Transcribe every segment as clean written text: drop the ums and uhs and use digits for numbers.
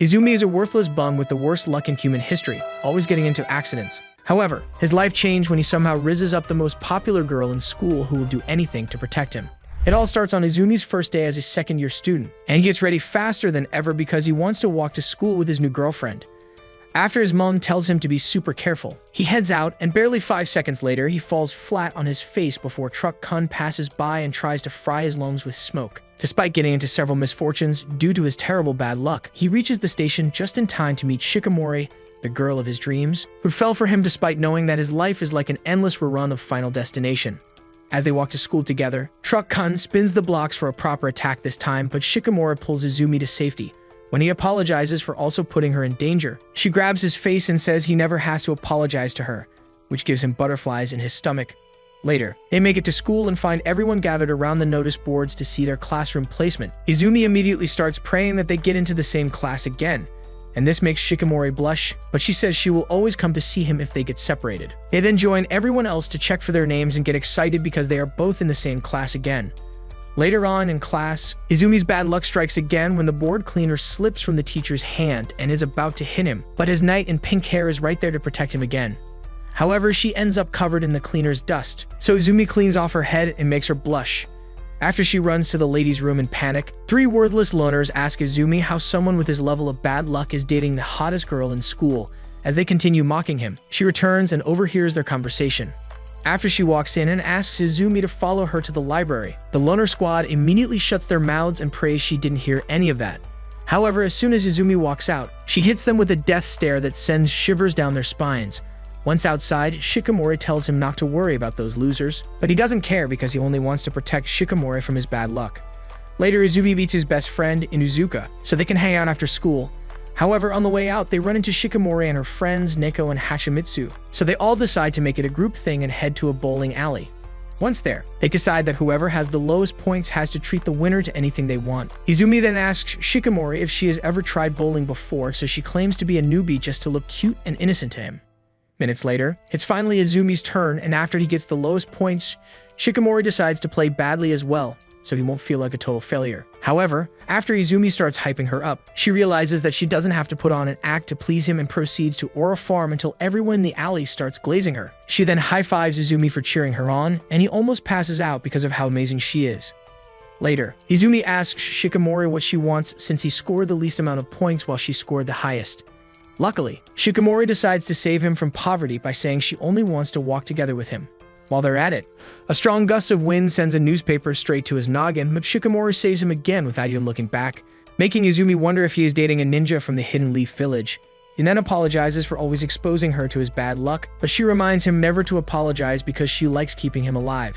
Izumi is a worthless bum with the worst luck in human history, always getting into accidents. However, his life changed when he somehow rizzes up the most popular girl in school who will do anything to protect him. It all starts on Izumi's first day as a second-year student, and he gets ready faster than ever because he wants to walk to school with his new girlfriend. After his mom tells him to be super careful, he heads out, and barely 5 seconds later, he falls flat on his face before Truck Kun passes by and tries to fry his lungs with smoke. Despite getting into several misfortunes due to his terrible bad luck, he reaches the station just in time to meet Shikimori, the girl of his dreams, who fell for him despite knowing that his life is like an endless rerun of Final Destination. As they walk to school together, Truck Kun spins the blocks for a proper attack this time, but Shikimori pulls Izumi to safety. When he apologizes for also putting her in danger, she grabs his face and says he never has to apologize to her, which gives him butterflies in his stomach. Later, they make it to school and find everyone gathered around the notice boards to see their classroom placement. Izumi immediately starts praying that they get into the same class again, and this makes Shikimori blush, but she says she will always come to see him if they get separated. They then join everyone else to check for their names and get excited because they are both in the same class again. Later on in class, Izumi's bad luck strikes again when the board cleaner slips from the teacher's hand and is about to hit him, but his knight in pink hair is right there to protect him again. However, she ends up covered in the cleaner's dust, so Izumi cleans off her head and makes her blush. After she runs to the ladies' room in panic, 3 worthless loners ask Izumi how someone with his level of bad luck is dating the hottest girl in school. As they continue mocking him, she returns and overhears their conversation. After she walks in and asks Izumi to follow her to the library, the loner squad immediately shuts their mouths and prays she didn't hear any of that. However, as soon as Izumi walks out, she hits them with a death stare that sends shivers down their spines. Once outside, Shikimori tells him not to worry about those losers, but he doesn't care because he only wants to protect Shikimori from his bad luck. Later, Izumi meets his best friend, Inuzuka, so they can hang out after school. However, on the way out, they run into Shikimori and her friends, Neko and Hashimitsu, so they all decide to make it a group thing and head to a bowling alley. Once there, they decide that whoever has the lowest points has to treat the winner to anything they want. Izumi then asks Shikimori if she has ever tried bowling before, so she claims to be a newbie just to look cute and innocent to him. Minutes later, it's finally Izumi's turn, and after he gets the lowest points, Shikimori decides to play badly as well, so he won't feel like a total failure. However, after Izumi starts hyping her up, she realizes that she doesn't have to put on an act to please him and proceeds to Aura Farm until everyone in the alley starts glazing her. She then high-fives Izumi for cheering her on, and he almost passes out because of how amazing she is. Later, Izumi asks Shikimori what she wants since he scored the least amount of points while she scored the highest. Luckily, Shikimori decides to save him from poverty by saying she only wants to walk together with him. While they're at it, a strong gust of wind sends a newspaper straight to his noggin, but Shikimori saves him again without even looking back, making Izumi wonder if he is dating a ninja from the Hidden Leaf Village. He then apologizes for always exposing her to his bad luck, but she reminds him never to apologize because she likes keeping him alive.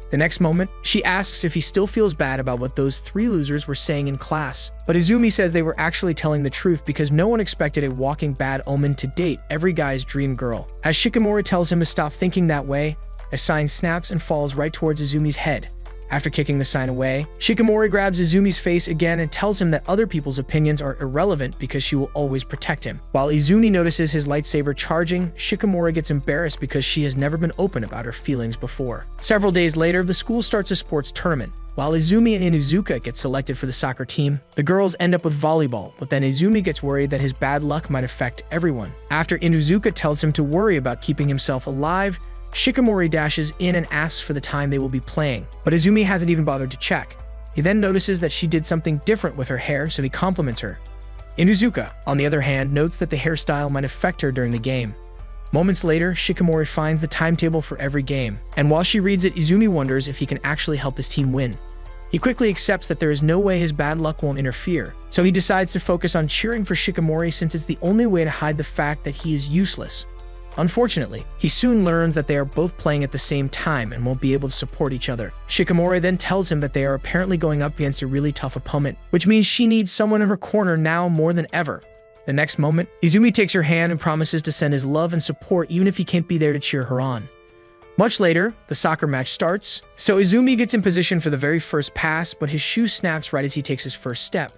The next moment, she asks if he still feels bad about what those 3 losers were saying in class. But Izumi says they were actually telling the truth because no one expected a walking bad omen to date every guy's dream girl. As Shikimori tells him to stop thinking that way, a sign snaps and falls right towards Izumi's head. After kicking the sign away, Shikimori grabs Izumi's face again and tells him that other people's opinions are irrelevant because she will always protect him. While Izumi notices his lightsaber charging, Shikimori gets embarrassed because she has never been open about her feelings before. Several days later, the school starts a sports tournament. While Izumi and Inuzuka get selected for the soccer team, the girls end up with volleyball, but then Izumi gets worried that his bad luck might affect everyone. After Inuzuka tells him to worry about keeping himself alive, Shikimori dashes in and asks for the time they will be playing, but Izumi hasn't even bothered to check. He then notices that she did something different with her hair, so he compliments her. Inuzuka, on the other hand, notes that the hairstyle might affect her during the game. Moments later, Shikimori finds the timetable for every game, and while she reads it, Izumi wonders if he can actually help his team win. He quickly accepts that there is no way his bad luck won't interfere, so he decides to focus on cheering for Shikimori since it's the only way to hide the fact that he is useless. Unfortunately, he soon learns that they are both playing at the same time and won't be able to support each other. Shikimori then tells him that they are apparently going up against a really tough opponent, which means she needs someone in her corner now more than ever. The next moment, Izumi takes her hand and promises to send his love and support even if he can't be there to cheer her on. Much later, the soccer match starts, so Izumi gets in position for the very first pass, but his shoe snaps right as he takes his first step.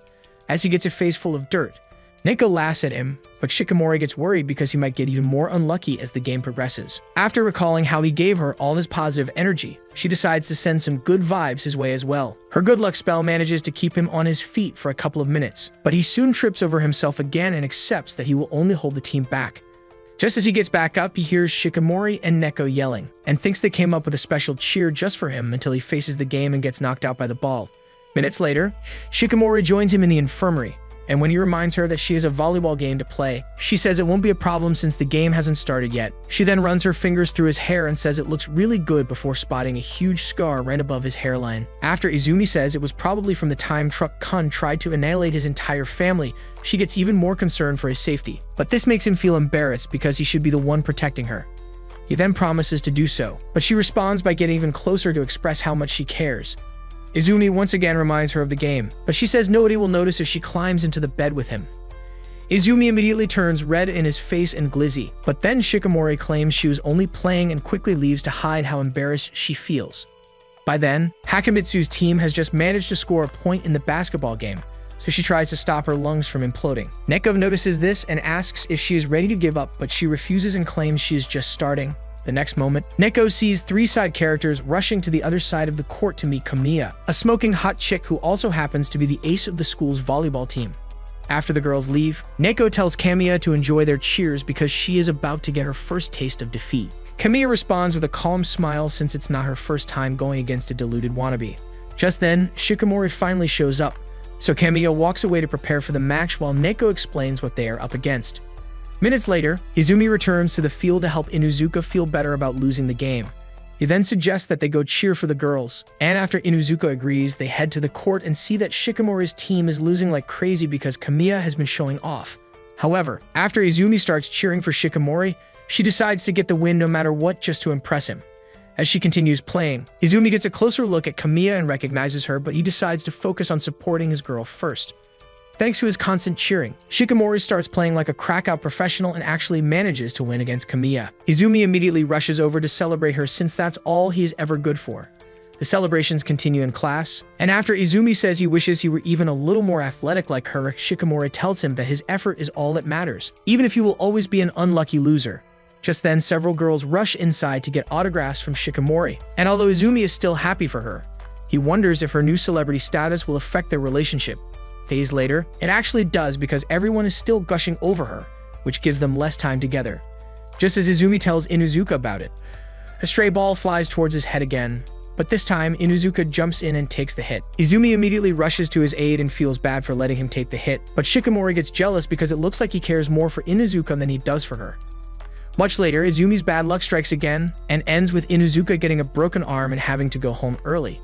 As he gets a face full of dirt, Neko laughs at him, but Shikimori gets worried because he might get even more unlucky as the game progresses. After recalling how he gave her all his positive energy, she decides to send some good vibes his way as well. Her good luck spell manages to keep him on his feet for a couple of minutes, but he soon trips over himself again and accepts that he will only hold the team back. Just as he gets back up, he hears Shikimori and Neko yelling, and thinks they came up with a special cheer just for him until he faces the game and gets knocked out by the ball. Minutes later, Shikimori joins him in the infirmary, and when he reminds her that she has a volleyball game to play, she says it won't be a problem since the game hasn't started yet. She then runs her fingers through his hair and says it looks really good before spotting a huge scar right above his hairline. After Izumi says it was probably from the time Truck Kun tried to annihilate his entire family, she gets even more concerned for his safety. But this makes him feel embarrassed because he should be the one protecting her. He then promises to do so, but she responds by getting even closer to express how much she cares. Izumi once again reminds her of the game, but she says nobody will notice if she climbs into the bed with him. Izumi immediately turns red in his face and glizzy, but then Shikimori claims she was only playing and quickly leaves to hide how embarrassed she feels. By then, Hakamitsu's team has just managed to score a point in the basketball game, so she tries to stop her lungs from imploding. Neko notices this and asks if she is ready to give up, but she refuses and claims she is just starting. The next moment, Neko sees three side characters rushing to the other side of the court to meet Kamiya, a smoking hot chick who also happens to be the ace of the school's volleyball team. After the girls leave, Neko tells Kamiya to enjoy their cheers because she is about to get her first taste of defeat. Kamiya responds with a calm smile since it's not her first time going against a deluded wannabe. Just then, Shikimori finally shows up, so Kamiya walks away to prepare for the match while Neko explains what they are up against. Minutes later, Izumi returns to the field to help Inuzuka feel better about losing the game. He then suggests that they go cheer for the girls, and after Inuzuka agrees, they head to the court and see that Shikimori's team is losing like crazy because Kamiya has been showing off. However, after Izumi starts cheering for Shikimori, she decides to get the win no matter what just to impress him. As she continues playing, Izumi gets a closer look at Kamiya and recognizes her, but he decides to focus on supporting his girl first. Thanks to his constant cheering, Shikimori starts playing like a crack-out professional and actually manages to win against Kamiya. Izumi immediately rushes over to celebrate her since that's all he is ever good for. The celebrations continue in class, and after Izumi says he wishes he were even a little more athletic like her, Shikimori tells him that his effort is all that matters, even if you will always be an unlucky loser. Just then, several girls rush inside to get autographs from Shikimori, and although Izumi is still happy for her, he wonders if her new celebrity status will affect their relationship. Days later, it actually does because everyone is still gushing over her, which gives them less time together. Just as Izumi tells Inuzuka about it, a stray ball flies towards his head again, but this time Inuzuka jumps in and takes the hit. Izumi immediately rushes to his aid and feels bad for letting him take the hit, but Shikimori gets jealous because it looks like he cares more for Inuzuka than he does for her. Much later, Izumi's bad luck strikes again and ends with Inuzuka getting a broken arm and having to go home early.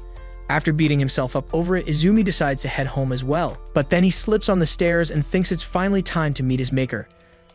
After beating himself up over it, Izumi decides to head home as well, but then he slips on the stairs and thinks it's finally time to meet his maker.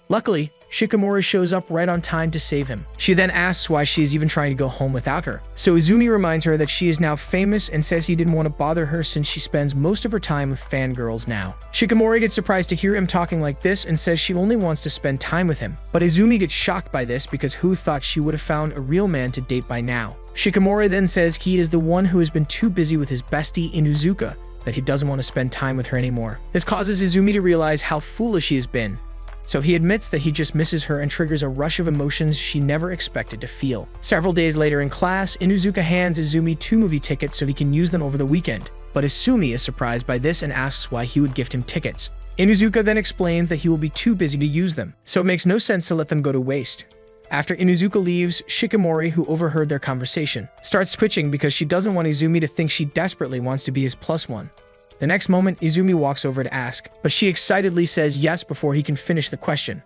Luckily, Shikimori shows up right on time to save him. She then asks why she is even trying to go home without her. So Izumi reminds her that she is now famous and says he didn't want to bother her since she spends most of her time with fangirls now. Shikimori gets surprised to hear him talking like this and says she only wants to spend time with him. But Izumi gets shocked by this because who thought she would have found a real man to date by now? Shikimori then says he is the one who has been too busy with his bestie Inuzuka that he doesn't want to spend time with her anymore. This causes Izumi to realize how foolish he has been. So he admits that he just misses her and triggers a rush of emotions she never expected to feel. Several days later in class, Inuzuka hands Izumi 2 movie tickets so he can use them over the weekend. But Izumi is surprised by this and asks why he would gift him tickets. Inuzuka then explains that he will be too busy to use them, so it makes no sense to let them go to waste. After Inuzuka leaves, Shikimori, who overheard their conversation, starts twitching because she doesn't want Izumi to think she desperately wants to be his plus one. The next moment, Izumi walks over to ask, but she excitedly says yes before he can finish the question.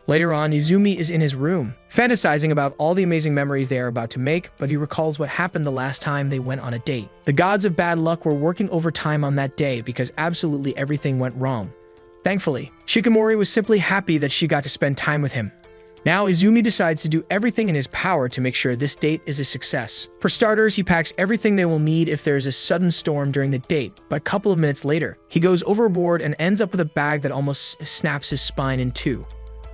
Later on, Izumi is in his room, fantasizing about all the amazing memories they are about to make, but he recalls what happened the last time they went on a date. The gods of bad luck were working overtime on that day because absolutely everything went wrong. Thankfully, Shikimori was simply happy that she got to spend time with him. Now, Izumi decides to do everything in his power to make sure this date is a success. For starters, he packs everything they will need if there is a sudden storm during the date, but a couple of minutes later, he goes overboard and ends up with a bag that almost snaps his spine in two.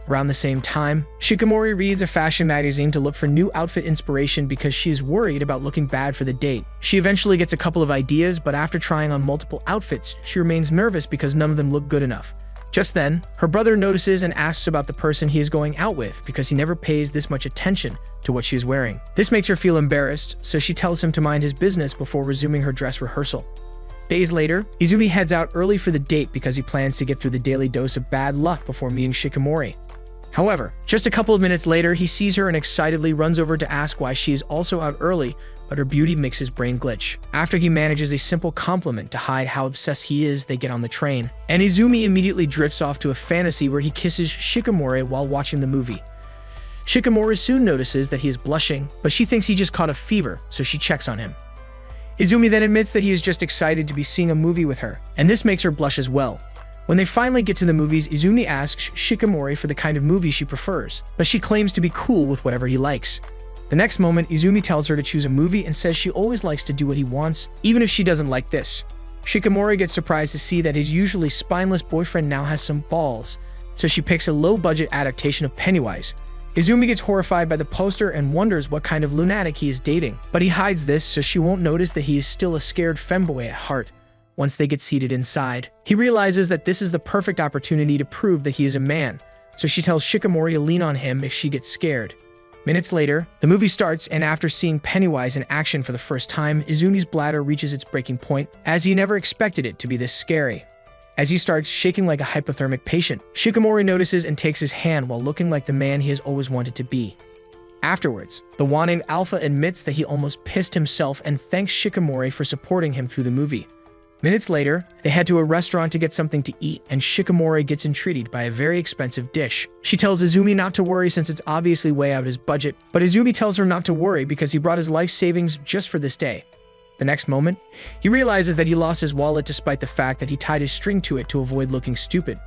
Around the same time, Shikimori reads a fashion magazine to look for new outfit inspiration because she is worried about looking bad for the date. She eventually gets a couple of ideas, but after trying on multiple outfits, she remains nervous because none of them look good enough. Just then, her brother notices and asks about the person he is going out with because he never pays this much attention to what she is wearing. This makes her feel embarrassed, so she tells him to mind his business before resuming her dress rehearsal. Days later, Izumi heads out early for the date because he plans to get through the daily dose of bad luck before meeting Shikamori. However, just a couple of minutes later, he sees her and excitedly runs over to ask why she is also out early, but her beauty makes his brain glitch. After he manages a simple compliment to hide how obsessed he is, they get on the train, and Izumi immediately drifts off to a fantasy where he kisses Shikamori while watching the movie. Shikamori soon notices that he is blushing, but she thinks he just caught a fever, so she checks on him. Izumi then admits that he is just excited to be seeing a movie with her, and this makes her blush as well. When they finally get to the movies, Izumi asks Shikamori for the kind of movie she prefers, but she claims to be cool with whatever he likes. The next moment, Izumi tells her to choose a movie and says she always likes to do what he wants, even if she doesn't like this. Shikamori gets surprised to see that his usually spineless boyfriend now has some balls, so she picks a low-budget adaptation of Pennywise. Izumi gets horrified by the poster and wonders what kind of lunatic he is dating, but he hides this so she won't notice that he is still a scared femboy at heart. Once they get seated inside, he realizes that this is the perfect opportunity to prove that he is a man, so she tells Shikamori to lean on him if she gets scared. Minutes later, the movie starts, and after seeing Pennywise in action for the first time, Izumi's bladder reaches its breaking point, as he never expected it to be this scary. As he starts shaking like a hypothermic patient, Shikamori notices and takes his hand while looking like the man he has always wanted to be. Afterwards, the one-named Alpha admits that he almost pissed himself and thanks Shikamori for supporting him through the movie. Minutes later, they head to a restaurant to get something to eat, and Shikamori gets intrigued by a very expensive dish. She tells Izumi not to worry since it's obviously way out his budget, but Izumi tells her not to worry because he brought his life savings just for this day. The next moment, he realizes that he lost his wallet despite the fact that he tied his string to it to avoid looking stupid.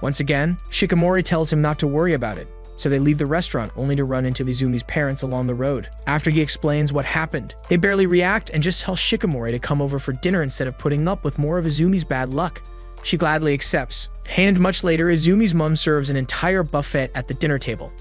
Once again, Shikamori tells him not to worry about it, so they leave the restaurant only to run into Izumi's parents along the road. After he explains what happened, they barely react and just tell Shikamori to come over for dinner instead of putting up with more of Izumi's bad luck. She gladly accepts. And much later, Izumi's mom serves an entire buffet at the dinner table.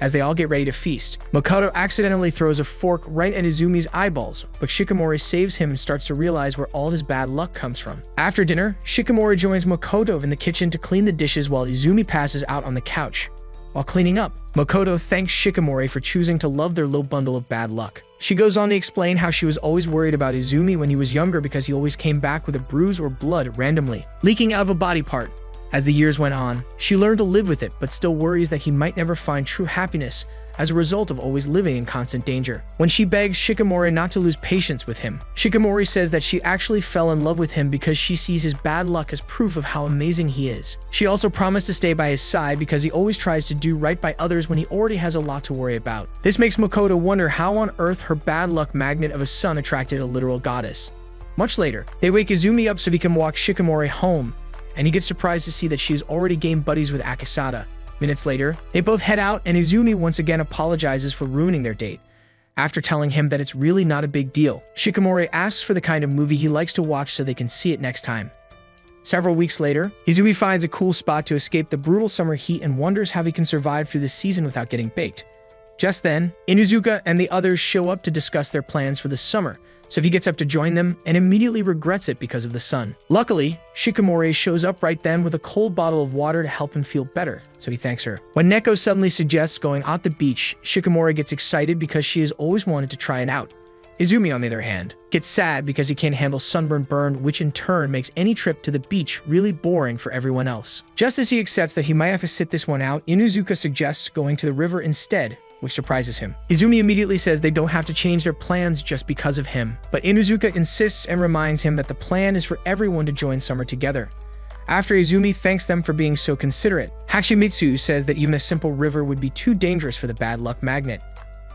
As they all get ready to feast, Makoto accidentally throws a fork right at Izumi's eyeballs, but Shikamori saves him and starts to realize where all his bad luck comes from. After dinner, Shikamori joins Makoto in the kitchen to clean the dishes while Izumi passes out on the couch. While cleaning up, Makoto thanks Shikamori for choosing to love their little bundle of bad luck. She goes on to explain how she was always worried about Izumi when he was younger because he always came back with a bruise or blood randomly, leaking out of a body part. As the years went on, she learned to live with it but still worries that he might never find true happiness as a result of always living in constant danger. When she begs Shikamori not to lose patience with him, Shikamori says that she actually fell in love with him because she sees his bad luck as proof of how amazing he is. She also promised to stay by his side because he always tries to do right by others when he already has a lot to worry about. This makes Makoto wonder how on earth her bad luck magnet of a son attracted a literal goddess. Much later, they wake Izumi up so he can walk Shikamori home, and he gets surprised to see that she has already gained buddies with Akisada. Minutes later, they both head out, and Izumi once again apologizes for ruining their date. After telling him that it's really not a big deal, Shikamori asks for the kind of movie he likes to watch so they can see it next time. Several weeks later, Izumi finds a cool spot to escape the brutal summer heat and wonders how he can survive through the season without getting baked. Just then, Inuzuka and the others show up to discuss their plans for the summer, so he gets up to join them and immediately regrets it because of the sun. Luckily, Shikamori shows up right then with a cold bottle of water to help him feel better, so he thanks her. When Neko suddenly suggests going out the beach, Shikamori gets excited because she has always wanted to try it out. Izumi, on the other hand, gets sad because he can't handle sunburn burn, which in turn makes any trip to the beach really boring for everyone else. Just as he accepts that he might have to sit this one out, Inuzuka suggests going to the river instead, which surprises him. Izumi immediately says they don't have to change their plans just because of him, but Inuzuka insists and reminds him that the plan is for everyone to join summer together. After Izumi thanks them for being so considerate, Hachimitsu says that even a simple river would be too dangerous for the bad luck magnet.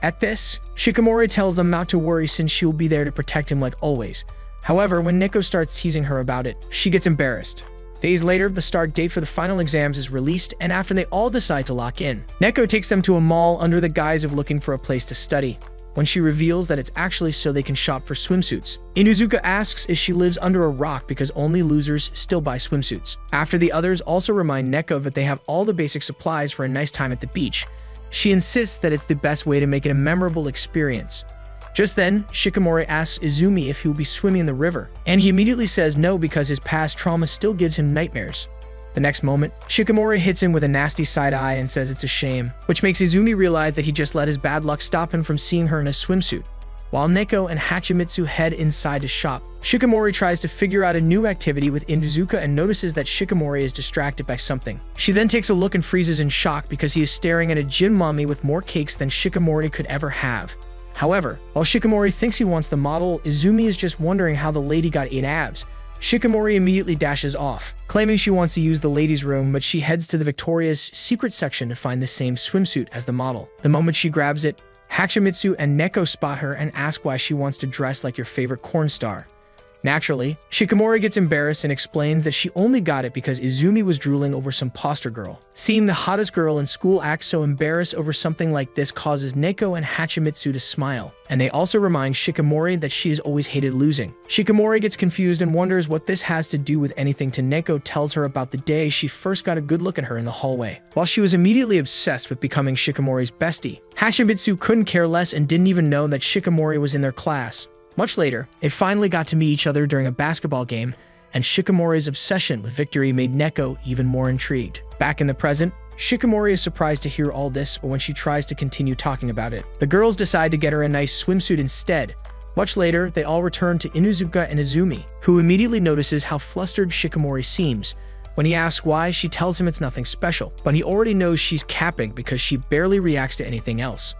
At this, Shikamori tells them not to worry since she will be there to protect him like always. However, when Neko starts teasing her about it, she gets embarrassed. Days later, the start date for the final exams is released, and after they all decide to lock in, Neko takes them to a mall under the guise of looking for a place to study, when she reveals that it's actually so they can shop for swimsuits. Inuzuka asks if she lives under a rock because only losers still buy swimsuits. After the others also remind Neko that they have all the basic supplies for a nice time at the beach, she insists that it's the best way to make it a memorable experience. Just then, Shikamori asks Izumi if he will be swimming in the river, and he immediately says no because his past trauma still gives him nightmares. The next moment, Shikimori hits him with a nasty side eye and says it's a shame, which makes Izumi realize that he just let his bad luck stop him from seeing her in a swimsuit. While Neko and Hachimitsu head inside to shop, Shikimori tries to figure out a new activity with Inuzuka and notices that Shikimori is distracted by something. She then takes a look and freezes in shock because he is staring at a gin mommy with more cakes than Shikimori could ever have. However, while Shikimori thinks he wants the model, Izumi is just wondering how the lady got 8 abs. Shikimori immediately dashes off, claiming she wants to use the ladies' room, but she heads to the Victoria's Secret section to find the same swimsuit as the model. The moment she grabs it, Hachimitsu and Neko spot her and ask why she wants to dress like your favorite corn star. Naturally, Shikimori gets embarrassed and explains that she only got it because Izumi was drooling over some poster girl. Seeing the hottest girl in school act so embarrassed over something like this causes Neko and Hachimitsu to smile, and they also remind Shikimori that she has always hated losing. Shikimori gets confused and wonders what this has to do with anything till Neko tells her about the day she first got a good look at her in the hallway. While she was immediately obsessed with becoming Shikimori's bestie, Hachimitsu couldn't care less and didn't even know that Shikimori was in their class. Much later, they finally got to meet each other during a basketball game, and Shikimori's obsession with victory made Neko even more intrigued. Back in the present, Shikimori is surprised to hear all this, but when she tries to continue talking about it, the girls decide to get her a nice swimsuit instead. Much later, they all return to Inuzuka and Izumi, who immediately notices how flustered Shikimori seems. When he asks why, she tells him it's nothing special, but he already knows she's capping because she barely reacts to anything else.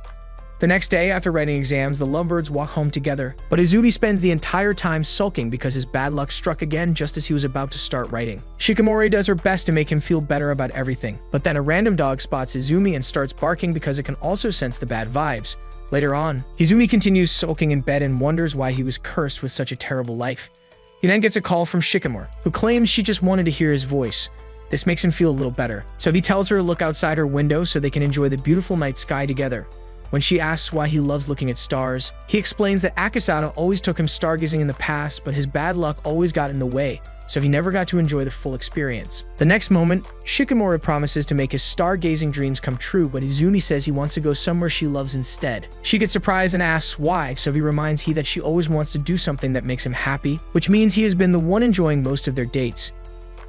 The next day, after writing exams, the lovebirds walk home together, but Izumi spends the entire time sulking because his bad luck struck again just as he was about to start writing. Shikimori does her best to make him feel better about everything, but then a random dog spots Izumi and starts barking because it can also sense the bad vibes. Later on, Izumi continues sulking in bed and wonders why he was cursed with such a terrible life. He then gets a call from Shikimori, who claims she just wanted to hear his voice. This makes him feel a little better, so he tells her to look outside her window so they can enjoy the beautiful night sky together. When she asks why he loves looking at stars, he explains that Akasano always took him stargazing in the past, but his bad luck always got in the way, so he never got to enjoy the full experience. The next moment, Shikimori promises to make his stargazing dreams come true, but Izumi says he wants to go somewhere she loves instead. She gets surprised and asks why, so he reminds he that she always wants to do something that makes him happy, which means he has been the one enjoying most of their dates.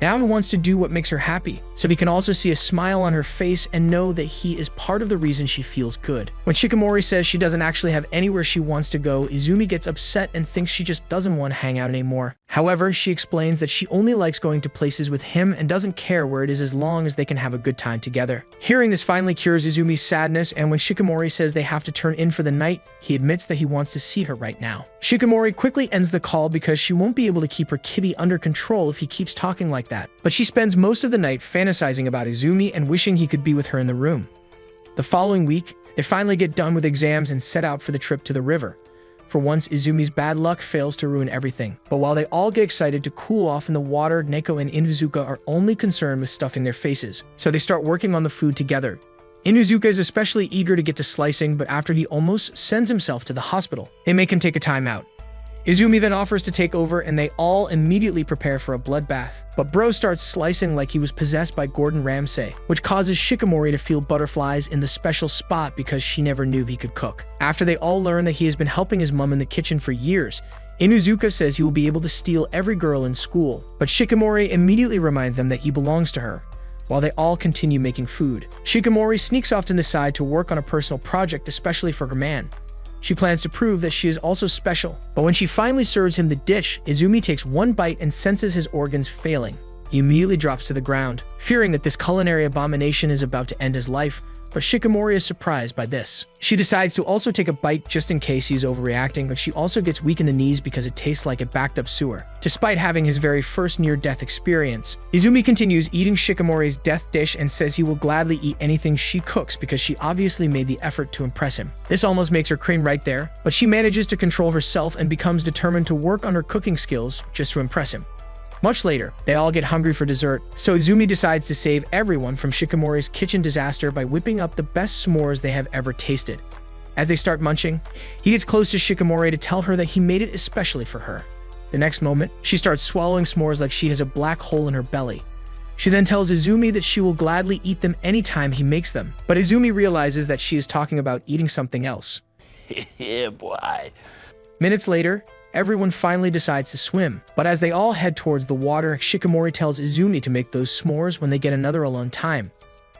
Now he wants to do what makes her happy, so he can also see a smile on her face and know that he is part of the reason she feels good. When Shikimori says she doesn't actually have anywhere she wants to go, Izumi gets upset and thinks she just doesn't want to hang out anymore. However, she explains that she only likes going to places with him and doesn't care where it is as long as they can have a good time together. Hearing this finally cures Izumi's sadness, and when Shikimori says they have to turn in for the night, he admits that he wants to see her right now. Shikimori quickly ends the call because she won't be able to keep her kitty under control if he keeps talking like that. But she spends most of the night fantasizing about Izumi and wishing he could be with her in the room. The following week, they finally get done with exams and set out for the trip to the river. For once, Izumi's bad luck fails to ruin everything. But while they all get excited to cool off in the water, Neko and Inuzuka are only concerned with stuffing their faces, so they start working on the food together. Inuzuka is especially eager to get to slicing, but after he almost sends himself to the hospital, they make him take a time out. Izumi then offers to take over and they all immediately prepare for a bloodbath. But Bro starts slicing like he was possessed by Gordon Ramsay, which causes Shikimori to feel butterflies in the special spot because she never knew he could cook. After they all learn that he has been helping his mom in the kitchen for years, Inuzuka says he will be able to steal every girl in school, but Shikimori immediately reminds them that he belongs to her. While they all continue making food, Shikimori sneaks off to the side to work on a personal project especially for her man. She plans to prove that she is also special, but when she finally serves him the dish, Izumi takes one bite and senses his organs failing. He immediately drops to the ground, fearing that this culinary abomination is about to end his life, but Shikimori is surprised by this. She decides to also take a bite just in case he's overreacting, but she also gets weak in the knees because it tastes like a backed-up sewer. Despite having his very first near-death experience, Izumi continues eating Shikimori's death dish and says he will gladly eat anything she cooks because she obviously made the effort to impress him. This almost makes her cream right there, but she manages to control herself and becomes determined to work on her cooking skills just to impress him. Much later, they all get hungry for dessert, so Izumi decides to save everyone from Shikimori's kitchen disaster by whipping up the best s'mores they have ever tasted. As they start munching, he gets close to Shikimori to tell her that he made it especially for her. The next moment, she starts swallowing s'mores like she has a black hole in her belly. She then tells Izumi that she will gladly eat them anytime he makes them, but Izumi realizes that she is talking about eating something else. Yeah, boy. Minutes later, everyone finally decides to swim. But as they all head towards the water, Shikimori tells Izumi to make those s'mores when they get another alone time.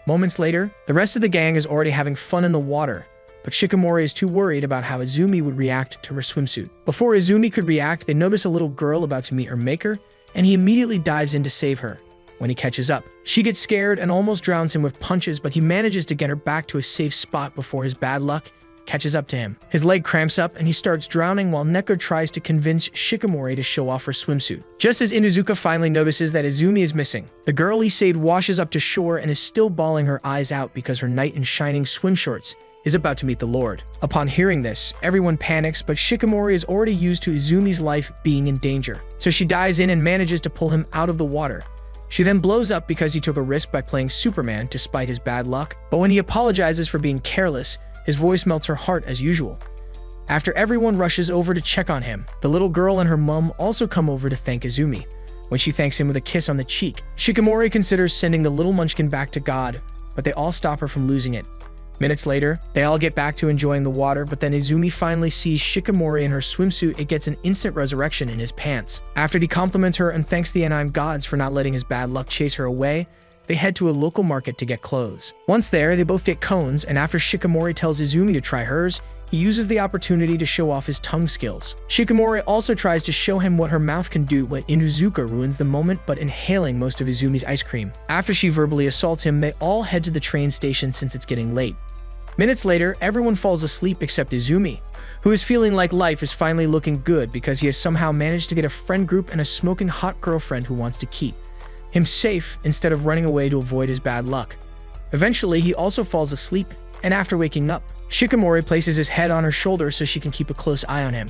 Moments later, the rest of the gang is already having fun in the water, but Shikimori is too worried about how Izumi would react to her swimsuit. Before Izumi could react, they notice a little girl about to meet her maker, and he immediately dives in to save her. When he catches up, she gets scared and almost drowns him with punches, but he manages to get her back to a safe spot before his bad luck catches up to him. His leg cramps up and he starts drowning while Neko tries to convince Shikimori to show off her swimsuit. Just as Inuzuka finally notices that Izumi is missing, the girl he saved washes up to shore and is still bawling her eyes out because her knight in shining swim shorts is about to meet the Lord. Upon hearing this, everyone panics, but Shikimori is already used to Izumi's life being in danger, so she dives in and manages to pull him out of the water. She then blows up because he took a risk by playing Superman despite his bad luck, but when he apologizes for being careless, his voice melts her heart as usual. After everyone rushes over to check on him, the little girl and her mom also come over to thank Izumi. When she thanks him with a kiss on the cheek, Shikimori considers sending the little munchkin back to God, but they all stop her from losing it. Minutes later, they all get back to enjoying the water, but then Izumi finally sees Shikimori in her swimsuit. It gets an instant resurrection in his pants. After he compliments her and thanks the Enime gods for not letting his bad luck chase her away, they head to a local market to get clothes. Once there, they both get cones, and after Shikimori tells Izumi to try hers, he uses the opportunity to show off his tongue skills. Shikimori also tries to show him what her mouth can do when Inuzuka ruins the moment by inhaling most of Izumi's ice cream. After she verbally assaults him, they all head to the train station since it's getting late. Minutes later, everyone falls asleep except Izumi, who is feeling like life is finally looking good because he has somehow managed to get a friend group and a smoking hot girlfriend who wants to keep him safe instead of running away to avoid his bad luck. Eventually, he also falls asleep, and after waking up, Shikimori places his head on her shoulder so she can keep a close eye on him.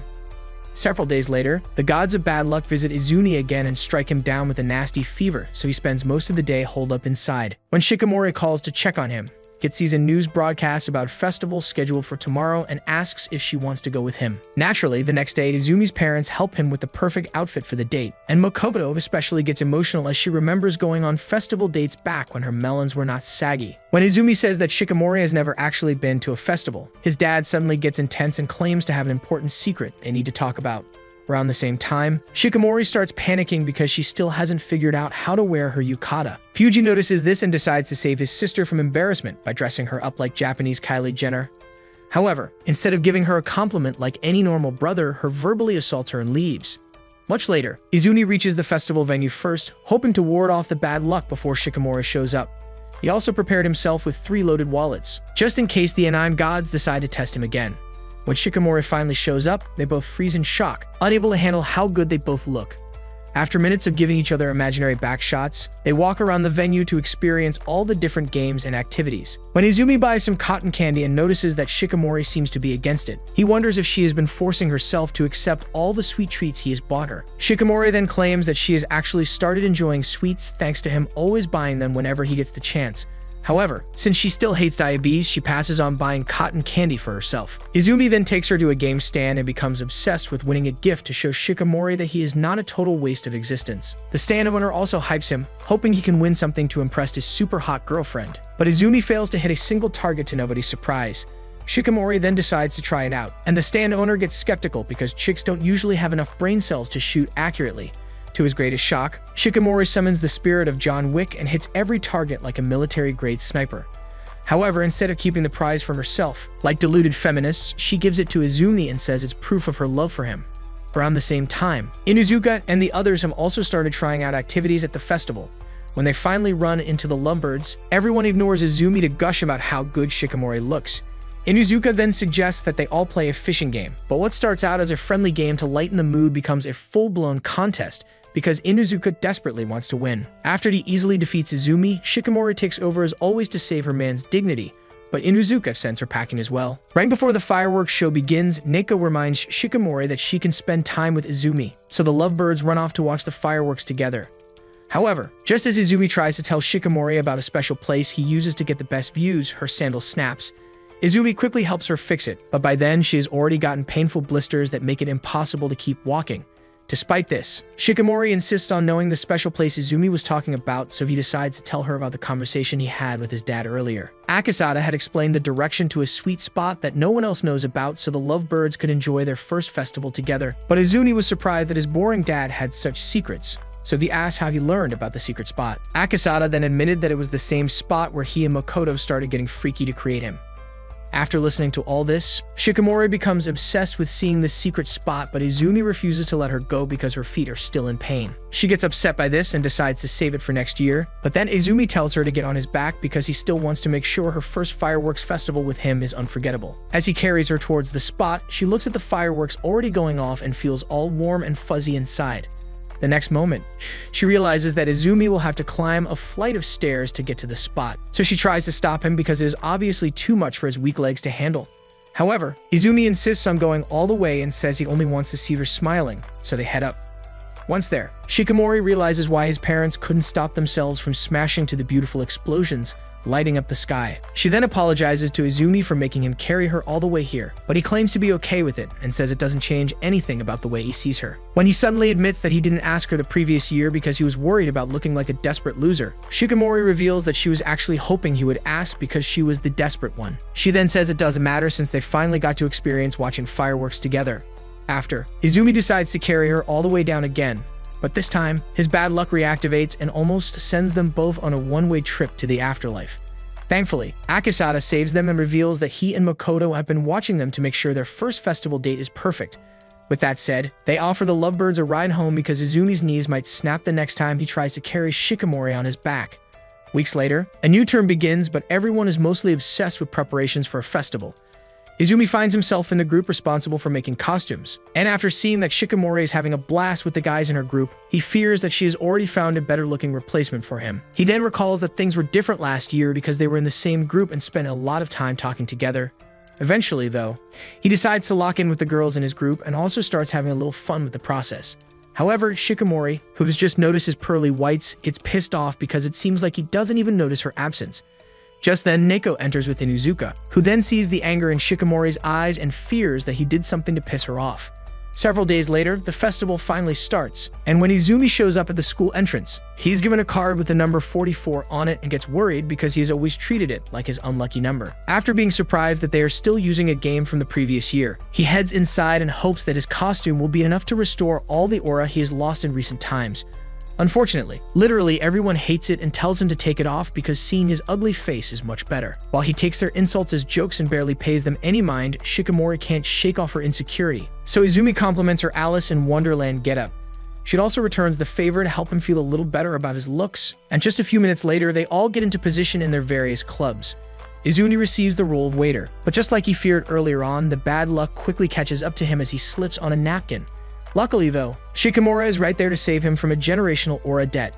Several days later, the gods of bad luck visit Izumi again and strike him down with a nasty fever, so he spends most of the day holed up inside. When Shikimori calls to check on him, Kit sees a news broadcast about a festival scheduled for tomorrow and asks if she wants to go with him. Naturally, the next day, Izumi's parents help him with the perfect outfit for the date, and Makoto especially gets emotional as she remembers going on festival dates back when her melons were not saggy. When Izumi says that Shikimori has never actually been to a festival, his dad suddenly gets intense and claims to have an important secret they need to talk about. Around the same time, Shikimori starts panicking because she still hasn't figured out how to wear her yukata. Fuji notices this and decides to save his sister from embarrassment by dressing her up like Japanese Kylie Jenner. However, instead of giving her a compliment like any normal brother, her verbally assaults her and leaves. Much later, Izumi reaches the festival venue first, hoping to ward off the bad luck before Shikimori shows up. He also prepared himself with 3 loaded wallets, just in case the Enime gods decide to test him again. When Shikimori finally shows up, they both freeze in shock, unable to handle how good they both look. After minutes of giving each other imaginary back shots, they walk around the venue to experience all the different games and activities. When Izumi buys some cotton candy and notices that Shikimori seems to be against it, he wonders if she has been forcing herself to accept all the sweet treats he has bought her. Shikimori then claims that she has actually started enjoying sweets thanks to him always buying them whenever he gets the chance. However, since she still hates diabetes, she passes on buying cotton candy for herself. Izumi then takes her to a game stand and becomes obsessed with winning a gift to show Shikimori that he is not a total waste of existence. The stand owner also hypes him, hoping he can win something to impress his super hot girlfriend. But Izumi fails to hit a single target to nobody's surprise. Shikimori then decides to try it out, and the stand owner gets skeptical because chicks don't usually have enough brain cells to shoot accurately. To his greatest shock, Shikimori summons the spirit of John Wick and hits every target like a military-grade sniper. However, instead of keeping the prize for herself, like deluded feminists, she gives it to Izumi and says it's proof of her love for him. Around the same time, Inuzuka and the others have also started trying out activities at the festival. When they finally run into the Lovebirds, everyone ignores Izumi to gush about how good Shikimori looks. Inuzuka then suggests that they all play a fishing game, but what starts out as a friendly game to lighten the mood becomes a full-blown contest because Inuzuka desperately wants to win. After he easily defeats Izumi, Shikimori takes over as always to save her man's dignity, but Inuzuka sends her packing as well. Right before the fireworks show begins, Neko reminds Shikimori that she can spend time with Izumi, so the lovebirds run off to watch the fireworks together. However, just as Izumi tries to tell Shikimori about a special place he uses to get the best views, her sandal snaps. Izumi quickly helps her fix it, but by then she has already gotten painful blisters that make it impossible to keep walking. Despite this, Shikamori insists on knowing the special place Izumi was talking about, so he decides to tell her about the conversation he had with his dad earlier. Akisada had explained the direction to a sweet spot that no one else knows about so the lovebirds could enjoy their first festival together. But Izumi was surprised that his boring dad had such secrets, so he asked how he learned about the secret spot. Akisada then admitted that it was the same spot where he and Makoto started getting freaky to create him. After listening to all this, Shikamori becomes obsessed with seeing this secret spot, but Izumi refuses to let her go because her feet are still in pain. She gets upset by this and decides to save it for next year, but then Izumi tells her to get on his back because he still wants to make sure her first fireworks festival with him is unforgettable. As he carries her towards the spot, she looks at the fireworks already going off and feels all warm and fuzzy inside. The next moment, she realizes that Izumi will have to climb a flight of stairs to get to the spot, so she tries to stop him because it is obviously too much for his weak legs to handle. However, Izumi insists on going all the way and says he only wants to see her smiling, so they head up. Once there, Shikamori realizes why his parents couldn't stop themselves from smashing to the beautiful explosions lighting up the sky. She then apologizes to Izumi for making him carry her all the way here, but he claims to be okay with it and says it doesn't change anything about the way he sees her. When he suddenly admits that he didn't ask her the previous year because he was worried about looking like a desperate loser, Shikamori reveals that she was actually hoping he would ask because she was the desperate one. She then says it doesn't matter since they finally got to experience watching fireworks together. After, Izumi decides to carry her all the way down again, but this time, his bad luck reactivates and almost sends them both on a one-way trip to the afterlife. Thankfully, Akisada saves them and reveals that he and Makoto have been watching them to make sure their first festival date is perfect. With that said, they offer the lovebirds a ride home because Izumi's knees might snap the next time he tries to carry Shikamori on his back. Weeks later, a new term begins, but everyone is mostly obsessed with preparations for a festival. Izumi finds himself in the group responsible for making costumes, and after seeing that Shikamori is having a blast with the guys in her group, he fears that she has already found a better-looking replacement for him. He then recalls that things were different last year because they were in the same group and spent a lot of time talking together. Eventually, though, he decides to lock in with the girls in his group and also starts having a little fun with the process. However, Shikamori, who has just noticed his pearly whites, gets pissed off because it seems like he doesn't even notice her absence. Just then, Neko enters with Inuzuka, who then sees the anger in Shikamori's eyes and fears that he did something to piss her off. Several days later, the festival finally starts, and when Izumi shows up at the school entrance, he's given a card with the number 44 on it and gets worried because he has always treated it like his unlucky number. After being surprised that they are still using a game from the previous year, he heads inside and hopes that his costume will be enough to restore all the aura he has lost in recent times. Unfortunately, literally everyone hates it and tells him to take it off because seeing his ugly face is much better. While he takes their insults as jokes and barely pays them any mind, Shikamori can't shake off her insecurity. So Izumi compliments her Alice in Wonderland getup. She also returns the favor to help him feel a little better about his looks, and just a few minutes later, they all get into position in their various clubs. Izumi receives the role of waiter, but just like he feared earlier on, the bad luck quickly catches up to him as he slips on a napkin. Luckily though, Shikamura is right there to save him from a generational aura debt.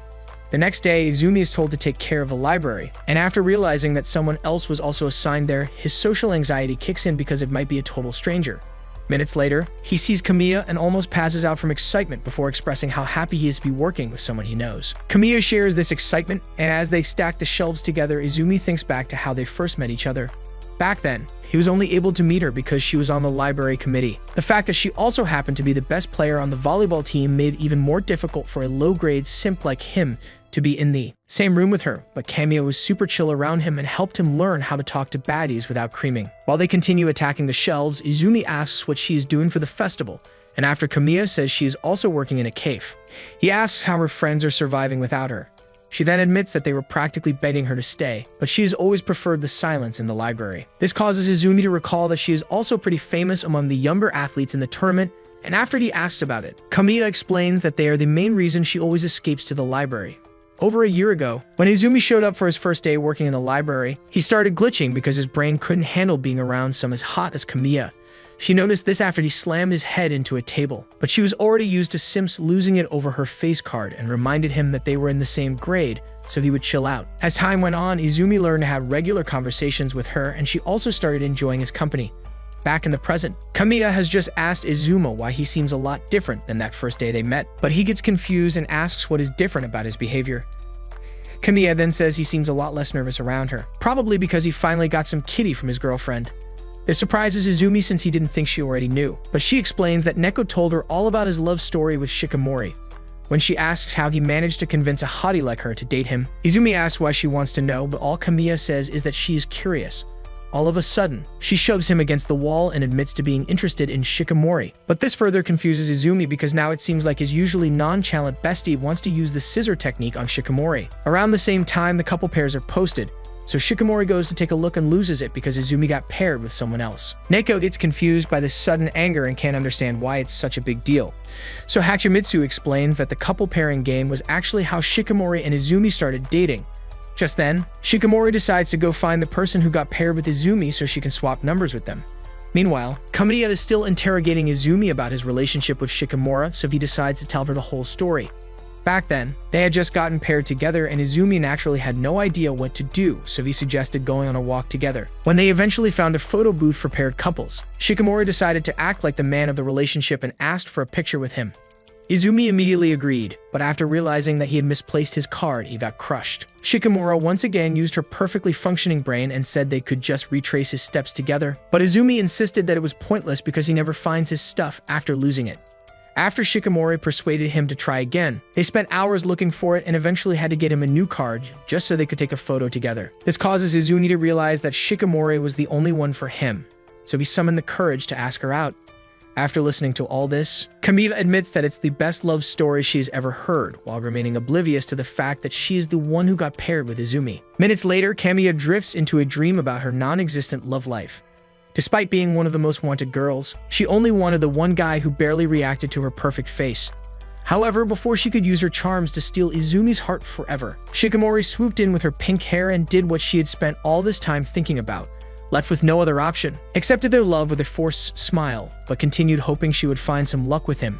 The next day, Izumi is told to take care of the library, and after realizing that someone else was also assigned there, his social anxiety kicks in because it might be a total stranger. Minutes later, he sees Kamiya and almost passes out from excitement before expressing how happy he is to be working with someone he knows. Kamiya shares this excitement, and as they stack the shelves together, Izumi thinks back to how they first met each other. Back then, he was only able to meet her because she was on the library committee. The fact that she also happened to be the best player on the volleyball team made it even more difficult for a low-grade simp like him to be in the same room with her, but Kamiya was super chill around him and helped him learn how to talk to baddies without creaming. While they continue attacking the shelves, Izumi asks what she is doing for the festival, and after Kamiya says she is also working in a cave, he asks how her friends are surviving without her. She then admits that they were practically begging her to stay, but she has always preferred the silence in the library. This causes Izumi to recall that she is also pretty famous among the younger athletes in the tournament, and after he asks about it, Kamiya explains that they are the main reason she always escapes to the library. Over a year ago, when Izumi showed up for his first day working in the library, he started glitching because his brain couldn't handle being around someone as hot as Kamiya. She noticed this after he slammed his head into a table, but she was already used to simps losing it over her face card and reminded him that they were in the same grade, so he would chill out. As time went on, Izumi learned to have regular conversations with her, and she also started enjoying his company. Back in the present, Kamiya has just asked Izuma why he seems a lot different than that first day they met, but he gets confused and asks what is different about his behavior. Kamiya then says he seems a lot less nervous around her, probably because he finally got some kitty from his girlfriend. This surprises Izumi since he didn't think she already knew, but she explains that Neko told her all about his love story with Shikamori. When she asks how he managed to convince a hottie like her to date him, Izumi asks why she wants to know, but all Kamiya says is that she is curious. All of a sudden, she shoves him against the wall and admits to being interested in Shikamori. But this further confuses Izumi because now it seems like his usually nonchalant bestie wants to use the scissor technique on Shikamori. Around the same time, the couple pairs are posted, so Shikamori goes to take a look and loses it because Izumi got paired with someone else. Neko gets confused by this sudden anger and can't understand why it's such a big deal. So Hachimitsu explains that the couple pairing game was actually how Shikamori and Izumi started dating. Just then, Shikamori decides to go find the person who got paired with Izumi so she can swap numbers with them. Meanwhile, Kamiya is still interrogating Izumi about his relationship with Shikamura, so he decides to tell her the whole story. Back then, they had just gotten paired together and Izumi naturally had no idea what to do, so he suggested going on a walk together. When they eventually found a photo booth for paired couples, Shikamori decided to act like the man of the relationship and asked for a picture with him. Izumi immediately agreed, but after realizing that he had misplaced his card, he got crushed. Shikamura once again used her perfectly functioning brain and said they could just retrace his steps together, but Izumi insisted that it was pointless because he never finds his stuff after losing it. After Shikamori persuaded him to try again, they spent hours looking for it and eventually had to get him a new card just so they could take a photo together. This causes Izumi to realize that Shikamori was the only one for him, so he summoned the courage to ask her out. After listening to all this, Kamiya admits that it's the best love story she's ever heard, while remaining oblivious to the fact that she is the one who got paired with Izumi. Minutes later, Kamiya drifts into a dream about her non-existent love life. Despite being one of the most wanted girls, she only wanted the one guy who barely reacted to her perfect face. However, before she could use her charms to steal Izumi's heart forever, Shikamori swooped in with her pink hair and did what she had spent all this time thinking about. Left with no other option, accepted their love with a forced smile, but continued hoping she would find some luck with him.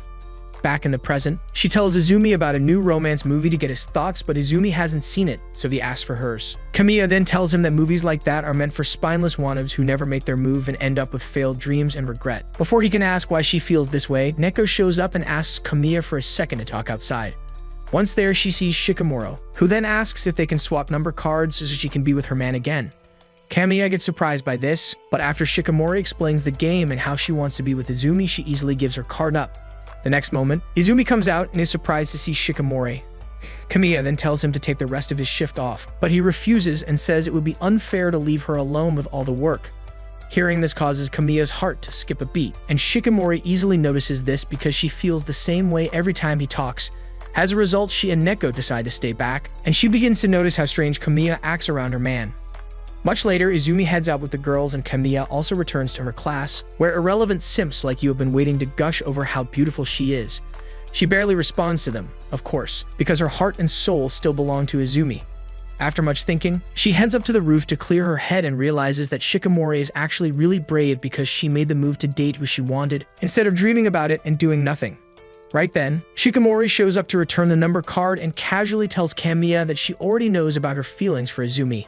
Back in the present, she tells Izumi about a new romance movie to get his thoughts, but Izumi hasn't seen it, so he asks for hers. Kamiya then tells him that movies like that are meant for spineless wannabes who never make their move and end up with failed dreams and regret. Before he can ask why she feels this way, Neko shows up and asks Kamiya for a second to talk outside. Once there, she sees Shikamura, who then asks if they can swap number cards so she can be with her man again. Kamiya gets surprised by this, but after Shikamori explains the game and how she wants to be with Izumi, she easily gives her card up. The next moment, Izumi comes out and is surprised to see Shikamori. Kamiya then tells him to take the rest of his shift off, but he refuses and says it would be unfair to leave her alone with all the work. Hearing this causes Kamiya's heart to skip a beat, and Shikamori easily notices this because she feels the same way every time he talks. As a result, she and Neko decide to stay back, and she begins to notice how strange Kamiya acts around her man. Much later, Izumi heads out with the girls and Kamiya also returns to her class, where irrelevant simps like you have been waiting to gush over how beautiful she is. She barely responds to them, of course, because her heart and soul still belong to Izumi. After much thinking, she heads up to the roof to clear her head and realizes that Shikamori is actually really brave because she made the move to date who she wanted, instead of dreaming about it and doing nothing. Right then, Shikamori shows up to return the number card and casually tells Kamiya that she already knows about her feelings for Izumi.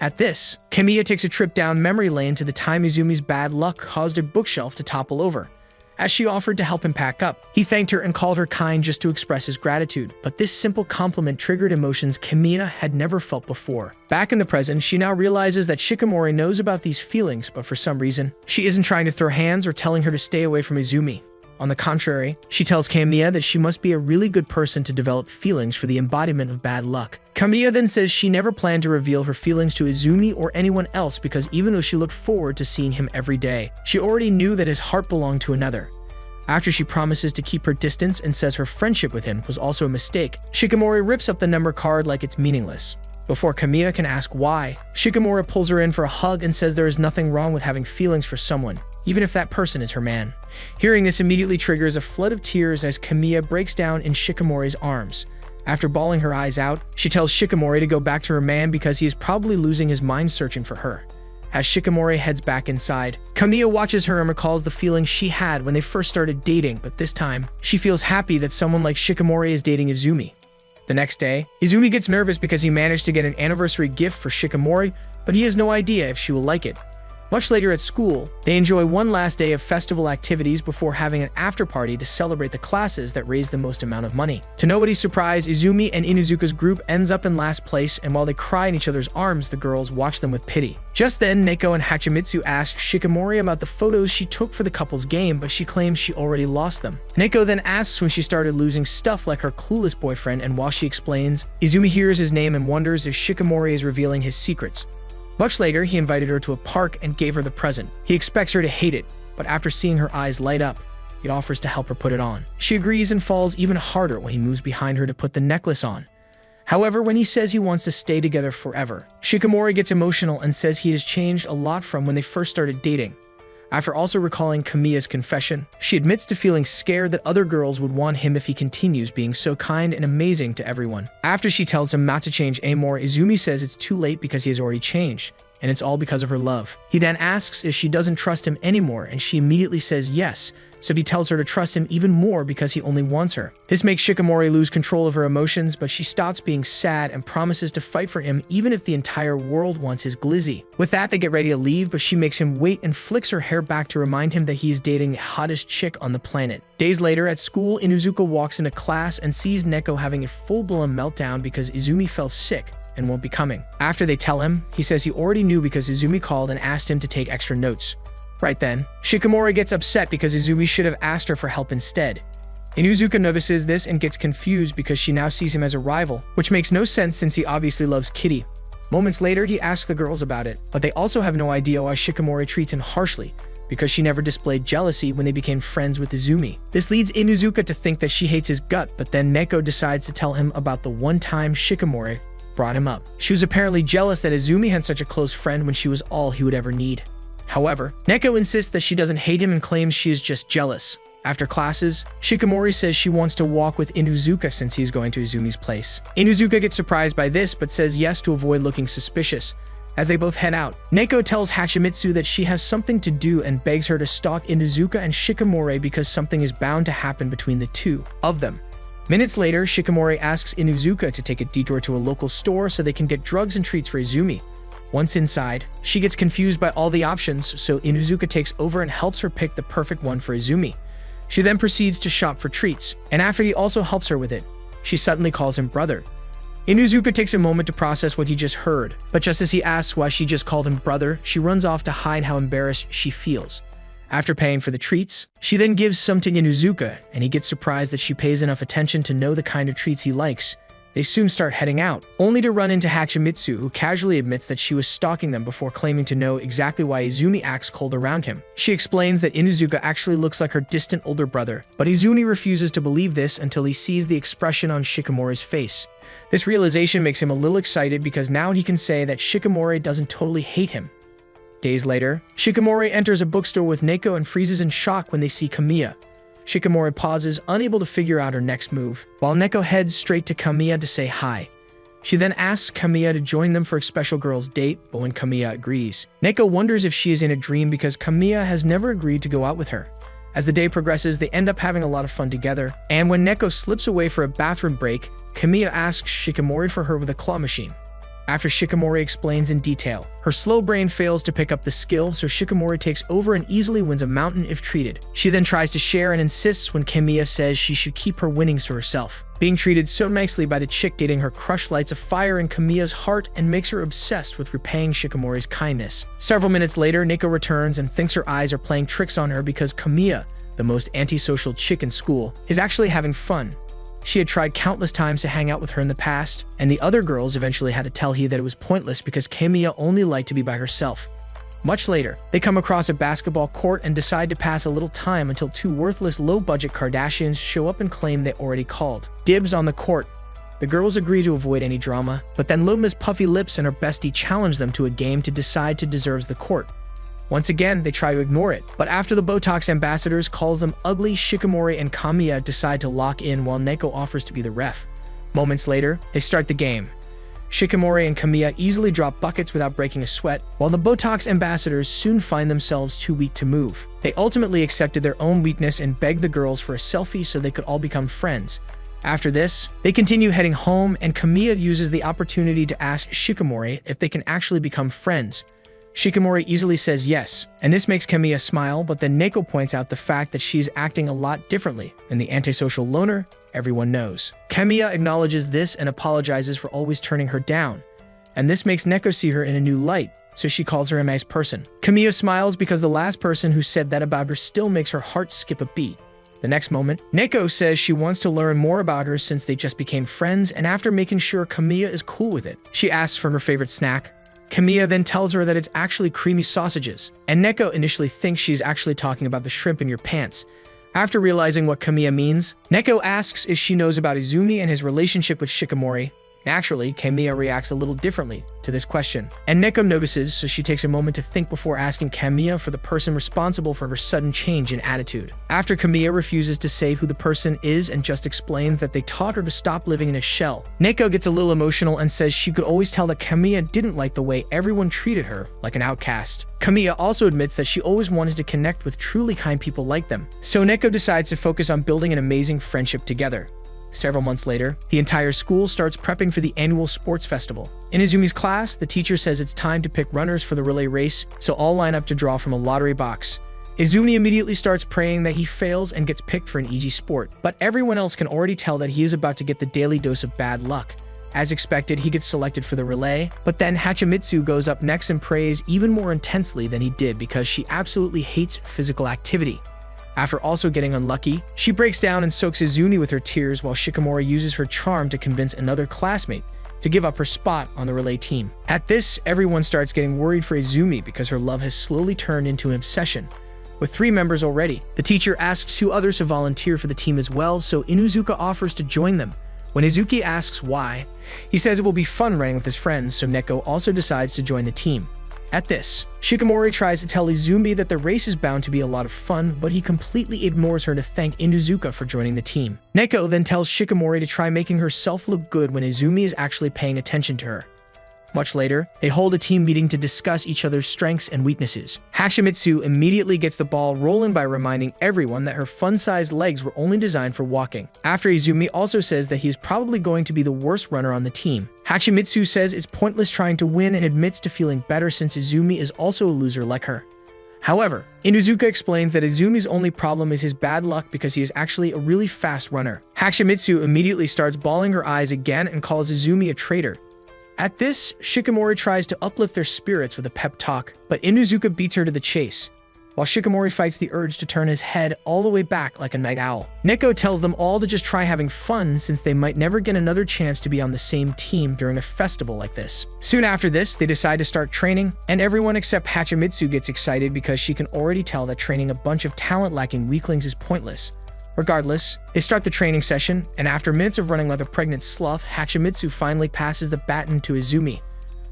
At this, Kamiya takes a trip down memory lane to the time Izumi's bad luck caused a bookshelf to topple over. As she offered to help him pack up, he thanked her and called her kind just to express his gratitude, but this simple compliment triggered emotions Kamiya had never felt before. Back in the present, she now realizes that Shikamori knows about these feelings, but for some reason, she isn't trying to throw hands or telling her to stay away from Izumi. On the contrary, she tells Kamiya that she must be a really good person to develop feelings for the embodiment of bad luck. Kamiya then says she never planned to reveal her feelings to Izumi or anyone else because even though she looked forward to seeing him every day, she already knew that his heart belonged to another. After she promises to keep her distance and says her friendship with him was also a mistake, Shikamori rips up the number card like it's meaningless. Before Kamiya can ask why, Shikamura pulls her in for a hug and says there is nothing wrong with having feelings for someone, even if that person is her man. Hearing this immediately triggers a flood of tears as Kamiya breaks down in Shikamori's arms. After bawling her eyes out, she tells Shikamori to go back to her man because he is probably losing his mind searching for her. As Shikamori heads back inside, Kamiya watches her and recalls the feeling she had when they first started dating, but this time, she feels happy that someone like Shikamori is dating Izumi. The next day, Izumi gets nervous because he managed to get an anniversary gift for Shikamori, but he has no idea if she will like it. Much later at school, they enjoy one last day of festival activities before having an after-party to celebrate the classes that raise the most amount of money. To nobody's surprise, Izumi and Inuzuka's group ends up in last place, and while they cry in each other's arms, the girls watch them with pity. Just then, Neko and Hachimitsu ask Shikimori about the photos she took for the couple's game, but she claims she already lost them. Neko then asks when she started losing stuff like her clueless boyfriend, and while she explains, Izumi hears his name and wonders if Shikimori is revealing his secrets. Much later, he invited her to a park and gave her the present. He expects her to hate it, but after seeing her eyes light up, he offers to help her put it on. She agrees and falls even harder when he moves behind her to put the necklace on. However, when he says he wants to stay together forever, Shikimori gets emotional and says he has changed a lot from when they first started dating. After also recalling Kamiya's confession, she admits to feeling scared that other girls would want him if he continues being so kind and amazing to everyone. After she tells him not to change anymore, Izumi says it's too late because he has already changed, and it's all because of her love. He then asks if she doesn't trust him anymore, and she immediately says yes, so he tells her to trust him even more because he only wants her. This makes Shikimori lose control of her emotions, but she stops being sad and promises to fight for him even if the entire world wants his glizzy. With that, they get ready to leave, but she makes him wait and flicks her hair back to remind him that he is dating the hottest chick on the planet. Days later, at school, Inuzuka walks into class and sees Neko having a full-blown meltdown because Izumi fell sick and won't be coming. After they tell him, he says he already knew because Izumi called and asked him to take extra notes. Right then, Shikimori gets upset because Izumi should have asked her for help instead. Inuzuka notices this and gets confused because she now sees him as a rival, which makes no sense since he obviously loves Kitty. Moments later, he asks the girls about it, but they also have no idea why Shikimori treats him harshly, because she never displayed jealousy when they became friends with Izumi. This leads Inuzuka to think that she hates his gut, but then Neko decides to tell him about the one time Shikimori brought him up. She was apparently jealous that Izumi had such a close friend when she was all he would ever need. However, Neko insists that she doesn't hate him and claims she is just jealous. After classes, Shikimori says she wants to walk with Inuzuka since he's going to Izumi's place. Inuzuka gets surprised by this but says yes to avoid looking suspicious. As they both head out, Neko tells Hachimitsu that she has something to do and begs her to stalk Inuzuka and Shikimori because something is bound to happen between the two of them. Minutes later, Shikimori asks Inuzuka to take a detour to a local store so they can get drugs and treats for Izumi. Once inside, she gets confused by all the options, so Inuzuka takes over and helps her pick the perfect one for Izumi. She then proceeds to shop for treats, and after he also helps her with it, she suddenly calls him brother. Inuzuka takes a moment to process what he just heard, but just as he asks why she just called him brother, she runs off to hide how embarrassed she feels. After paying for the treats, she then gives some to Inuzuka, and he gets surprised that she pays enough attention to know the kind of treats he likes. They soon start heading out, only to run into Hachimitsu, who casually admits that she was stalking them before claiming to know exactly why Izumi acts cold around him. She explains that Inuzuka actually looks like her distant older brother, but Izumi refuses to believe this until he sees the expression on Shikimori's face. This realization makes him a little excited because now he can say that Shikimori doesn't totally hate him. Days later, Shikimori enters a bookstore with Neko and freezes in shock when they see Kamiya. Shikimori pauses, unable to figure out her next move, while Neko heads straight to Kamiya to say hi. She then asks Kamiya to join them for a special girls' date, but when Kamiya agrees, Neko wonders if she is in a dream because Kamiya has never agreed to go out with her. As the day progresses, they end up having a lot of fun together, and when Neko slips away for a bathroom break, Kamiya asks Shikimori for her with a claw machine. After Shikimori explains in detail, her slow brain fails to pick up the skill, so Shikimori takes over and easily wins a mountain if treated. She then tries to share and insists when Kamiya says she should keep her winnings to herself. Being treated so nicely by the chick dating her crush lights a fire in Kamiya's heart and makes her obsessed with repaying Shikimori's kindness. Several minutes later, Neko returns and thinks her eyes are playing tricks on her because Kamiya, the most antisocial chick in school, is actually having fun. She had tried countless times to hang out with her in the past, and the other girls eventually had to tell her that it was pointless because Kamiya only liked to be by herself. Much later, they come across a basketball court and decide to pass a little time until two worthless low-budget Kardashians show up and claim they already called dibs on the court. The girls agree to avoid any drama, but then Loma's puffy lips and her bestie challenge them to a game to decide who deserves the court. Once again, they try to ignore it, but after the Botox ambassadors calls them ugly, Shikimori and Kamiya decide to lock in while Neko offers to be the ref. Moments later, they start the game. Shikimori and Kamiya easily drop buckets without breaking a sweat, while the Botox ambassadors soon find themselves too weak to move. They ultimately accepted their own weakness and begged the girls for a selfie so they could all become friends. After this, they continue heading home, and Kamiya uses the opportunity to ask Shikimori if they can actually become friends. Shikimori easily says yes, and this makes Kamiya smile, but then Neko points out the fact that she's acting a lot differently than the antisocial loner everyone knows. Kamiya acknowledges this and apologizes for always turning her down, and this makes Neko see her in a new light, so she calls her a nice person. Kamiya smiles because the last person who said that about her still makes her heart skip a beat. The next moment, Neko says she wants to learn more about her since they just became friends, and after making sure Kamiya is cool with it, she asks for her favorite snack. Kamiya then tells her that it's actually creamy sausages, and Neko initially thinks she's actually talking about the shrimp in your pants. After realizing what Kamiya means, Neko asks if she knows about Izumi and his relationship with Shikimori. Naturally, Kamiya reacts a little differently to this question, and Neko notices, so she takes a moment to think before asking Kamiya for the person responsible for her sudden change in attitude. After Kamiya refuses to say who the person is and just explains that they taught her to stop living in a shell, Neko gets a little emotional and says she could always tell that Kamiya didn't like the way everyone treated her like an outcast. Kamiya also admits that she always wanted to connect with truly kind people like them, so Neko decides to focus on building an amazing friendship together. Several months later, the entire school starts prepping for the annual sports festival. In Izumi's class, the teacher says it's time to pick runners for the relay race, so all line up to draw from a lottery box. Izumi immediately starts praying that he fails and gets picked for an easy sport, but everyone else can already tell that he is about to get the daily dose of bad luck. As expected, he gets selected for the relay, but then Hachimitsu goes up next and prays even more intensely than he did because she absolutely hates physical activity. After also getting unlucky, she breaks down and soaks Izumi with her tears while Shikimori uses her charm to convince another classmate to give up her spot on the relay team. At this, everyone starts getting worried for Izumi because her love has slowly turned into an obsession. With 3 members already, the teacher asks 2 others to volunteer for the team as well, so Inuzuka offers to join them. When Izuki asks why, he says it will be fun running with his friends, so Neko also decides to join the team. At this, Shikimori tries to tell Izumi that the race is bound to be a lot of fun, but he completely ignores her to thank Inuzuka for joining the team. Neko then tells Shikimori to try making herself look good when Izumi is actually paying attention to her. Much later, they hold a team meeting to discuss each other's strengths and weaknesses. Hachimitsu immediately gets the ball rolling by reminding everyone that her fun-sized legs were only designed for walking. After Izumi also says that he is probably going to be the worst runner on the team. Hachimitsu says it's pointless trying to win and admits to feeling better since Izumi is also a loser like her. However, Inuzuka explains that Izumi's only problem is his bad luck because he is actually a really fast runner. Hachimitsu immediately starts bawling her eyes again and calls Izumi a traitor. At this, Shikimori tries to uplift their spirits with a pep talk, but Inuzuka beats her to the chase, while Shikimori fights the urge to turn his head all the way back like a night owl. Neko tells them all to just try having fun since they might never get another chance to be on the same team during a festival like this. Soon after this, they decide to start training, and everyone except Hachimitsu gets excited because she can already tell that training a bunch of talent-lacking weaklings is pointless. Regardless, they start the training session, and after minutes of running like a pregnant sloth, Hachimitsu finally passes the baton to Izumi.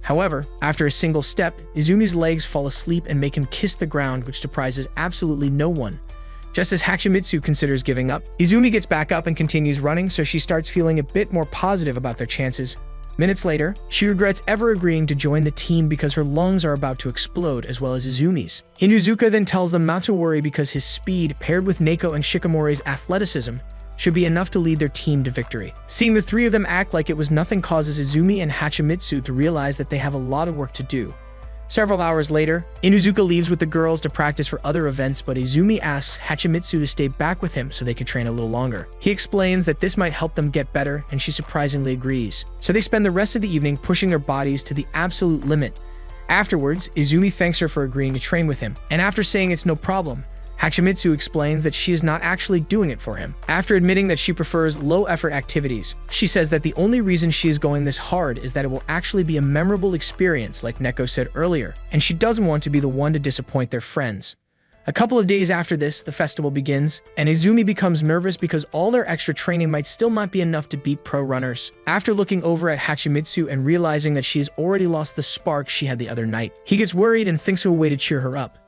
However, after a single step, Izumi's legs fall asleep and make him kiss the ground, which surprises absolutely no one. Just as Hachimitsu considers giving up, Izumi gets back up and continues running, so she starts feeling a bit more positive about their chances. Minutes later, she regrets ever agreeing to join the team because her lungs are about to explode, as well as Izumi's. Inuzuka then tells them not to worry because his speed, paired with Neko and Shikimori's athleticism, should be enough to lead their team to victory. Seeing the 3 of them act like it was nothing causes Izumi and Hachimitsu to realize that they have a lot of work to do. Several hours later, Inuzuka leaves with the girls to practice for other events, but Izumi asks Hachimitsu to stay back with him so they can train a little longer. He explains that this might help them get better, and she surprisingly agrees. So they spend the rest of the evening pushing their bodies to the absolute limit. Afterwards, Izumi thanks her for agreeing to train with him, and after saying it's no problem, Hachimitsu explains that she is not actually doing it for him. After admitting that she prefers low-effort activities, she says that the only reason she is going this hard is that it will actually be a memorable experience, like Neko said earlier, and she doesn't want to be the one to disappoint their friends. A couple of days after this, the festival begins, and Izumi becomes nervous because all their extra training might still not be enough to beat pro runners. After looking over at Hachimitsu and realizing that she has already lost the spark she had the other night, he gets worried and thinks of a way to cheer her up.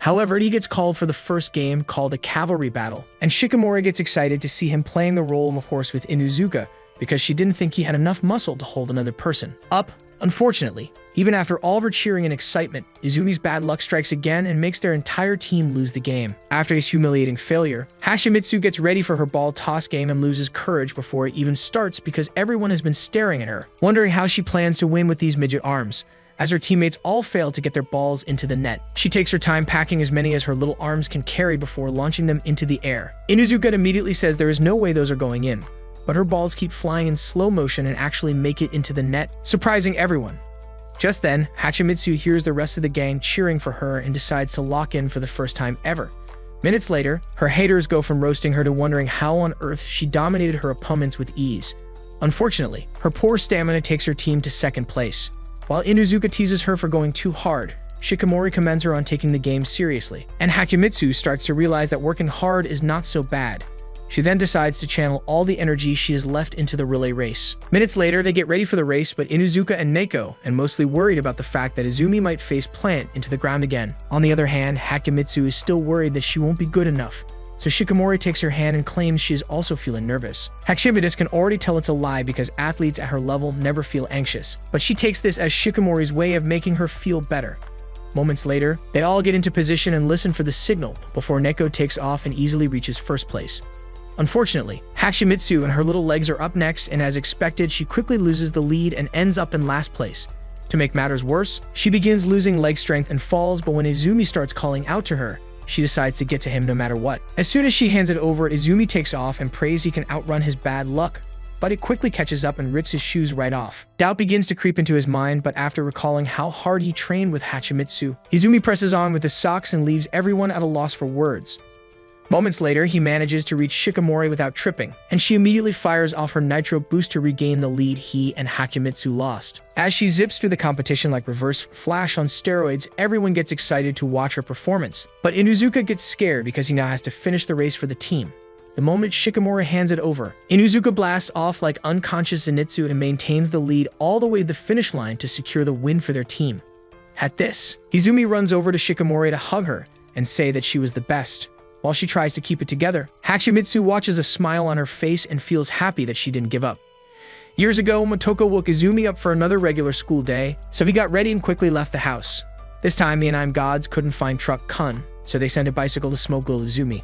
However, he gets called for the first game, called a cavalry battle, and Shikimori gets excited to see him playing the role of a horse with Inuzuka because she didn't think he had enough muscle to hold another person up. Unfortunately, even after all of her cheering and excitement, Izumi's bad luck strikes again and makes their entire team lose the game. After his humiliating failure, Hachimitsu gets ready for her ball toss game and loses courage before it even starts because everyone has been staring at her, wondering how she plans to win with these midget arms. as her teammates all fail to get their balls into the net. She takes her time packing as many as her little arms can carry before launching them into the air. Inuzuka immediately says there is no way those are going in, but her balls keep flying in slow motion and actually make it into the net, surprising everyone. Just then, Hachimitsu hears the rest of the gang cheering for her and decides to lock in for the first time ever. Minutes later, her haters go from roasting her to wondering how on earth she dominated her opponents with ease. Unfortunately, her poor stamina takes her team to second place. While Inuzuka teases her for going too hard, Shikamori commends her on taking the game seriously, and Hachimitsu starts to realize that working hard is not so bad. She then decides to channel all the energy she has left into the relay race. Minutes later, they get ready for the race, but Inuzuka and Neko, and mostly worried about the fact that Izumi might face plant into the ground again. On the other hand, Hachimitsu is still worried that she won't be good enough, so Shikamori takes her hand and claims she is also feeling nervous. Hachimitsu can already tell it's a lie because athletes at her level never feel anxious, but she takes this as Shikamori's way of making her feel better. Moments later, they all get into position and listen for the signal before Neko takes off and easily reaches first place. Unfortunately, Hachimitsu and her little legs are up next, and as expected, she quickly loses the lead and ends up in last place. To make matters worse, she begins losing leg strength and falls, but when Izumi starts calling out to her, she decides to get to him no matter what. As soon as she hands it over, Izumi takes off and prays he can outrun his bad luck, but it quickly catches up and rips his shoes right off. Doubt begins to creep into his mind, but after recalling how hard he trained with Hachimitsu, Izumi presses on with his socks and leaves everyone at a loss for words. Moments later, he manages to reach Shikamori without tripping, and she immediately fires off her nitro boost to regain the lead he and Hachimitsu lost. As she zips through the competition like Reverse Flash on steroids, everyone gets excited to watch her performance. But Inuzuka gets scared because he now has to finish the race for the team. The moment Shikamori hands it over, Inuzuka blasts off like unconscious Zenitsu and maintains the lead all the way to the finish line to secure the win for their team. At this, Izumi runs over to Shikamori to hug her and say that she was the best. While she tries to keep it together, Hachimitsu watches a smile on her face and feels happy that she didn't give up. Years ago, Motoko woke Izumi up for another regular school day, so he got ready and quickly left the house. This time, the Anime gods couldn't find Truck Kun, so they sent a bicycle to smoke little Izumi.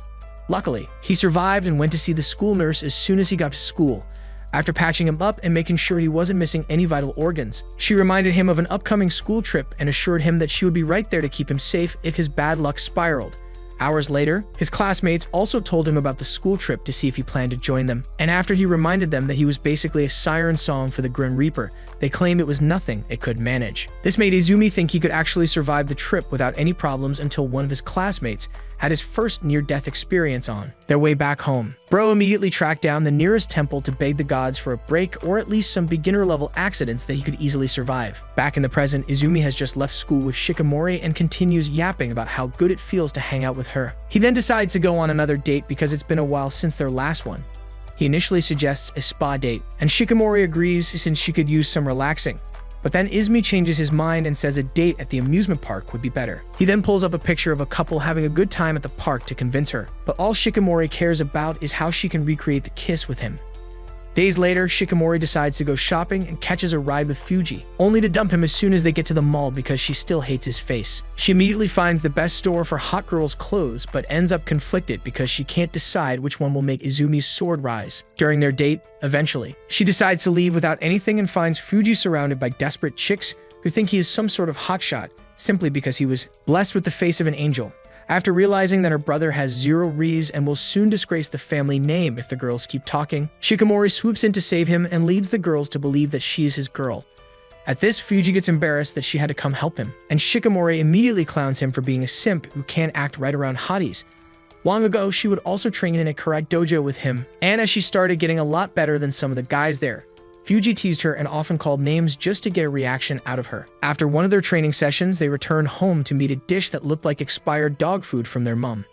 Luckily, he survived and went to see the school nurse as soon as he got to school. After patching him up and making sure he wasn't missing any vital organs, she reminded him of an upcoming school trip and assured him that she would be right there to keep him safe if his bad luck spiraled. Hours later, his classmates also told him about the school trip to see if he planned to join them, and after he reminded them that he was basically a siren song for the Grim Reaper, they claimed it was nothing it could manage. This made Izumi think he could actually survive the trip without any problems until one of his classmates had his first near-death experience on their way back home. Bro immediately tracked down the nearest temple to beg the gods for a break or at least some beginner-level accidents that he could easily survive. Back in the present, Izumi has just left school with Shikamori and continues yapping about how good it feels to hang out with her. He then decides to go on another date because it's been a while since their last one. He initially suggests a spa date, and Shikamori agrees since she could use some relaxing. But then Izumi changes his mind and says a date at the amusement park would be better. He then pulls up a picture of a couple having a good time at the park to convince her, but all Shikamori cares about is how she can recreate the kiss with him. Days later, Shikamori decides to go shopping and catches a ride with Fuji, only to dump him as soon as they get to the mall because she still hates his face. She immediately finds the best store for hot girls' clothes, but ends up conflicted because she can't decide which one will make Izumi's sword rise. During their date, eventually, she decides to leave without anything and finds Fuji surrounded by desperate chicks who think he is some sort of hotshot, simply because he was blessed with the face of an angel. After realizing that her brother has zero reas and will soon disgrace the family name if the girls keep talking, Shikamori swoops in to save him and leads the girls to believe that she is his girl. At this, Fuji gets embarrassed that she had to come help him, and Shikamori immediately clowns him for being a simp who can't act right around hotties. Long ago, she would also train in a karate dojo with him, and as she started getting a lot better than some of the guys there, Fuji teased her and often called names just to get a reaction out of her. After one of their training sessions, they returned home to meet a dish that looked like expired dog food from their mom.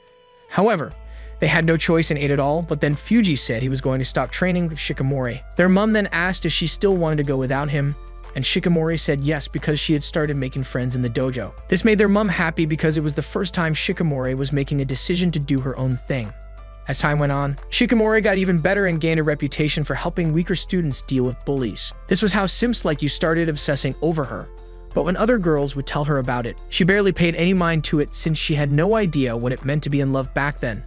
However, they had no choice and ate it all, but then Fuji said he was going to stop training with Shikamori. Their mom then asked if she still wanted to go without him, and Shikamori said yes because she had started making friends in the dojo. This made their mom happy because it was the first time Shikamori was making a decision to do her own thing. As time went on, Shikamori got even better and gained a reputation for helping weaker students deal with bullies. This was how simps like you started obsessing over her. But when other girls would tell her about it, she barely paid any mind to it since she had no idea what it meant to be in love back then.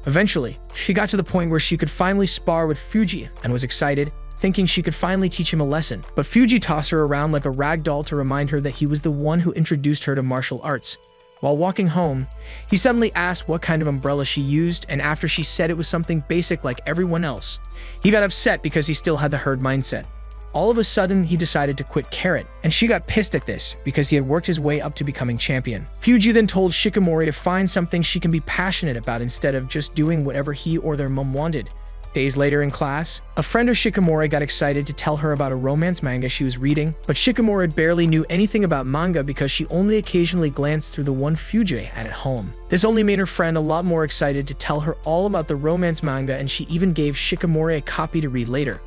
Eventually, she got to the point where she could finally spar with Fuji and was excited thinking she could finally teach him a lesson. But Fuji tossed her around like a rag doll to remind her that he was the one who introduced her to martial arts. While walking home, he suddenly asked what kind of umbrella she used, and after she said it was something basic like everyone else, he got upset because he still had the herd mindset. All of a sudden, he decided to quit Carrot, and she got pissed at this because he had worked his way up to becoming champion. Fuji then told Shikimori to find something she can be passionate about instead of just doing whatever he or their mom wanted. Days later in class, a friend of Shikimori got excited to tell her about a romance manga she was reading, but Shikimori barely knew anything about manga because she only occasionally glanced through the one Fuji had at home. This only made her friend a lot more excited to tell her all about the romance manga, and she even gave Shikimori a copy to read later.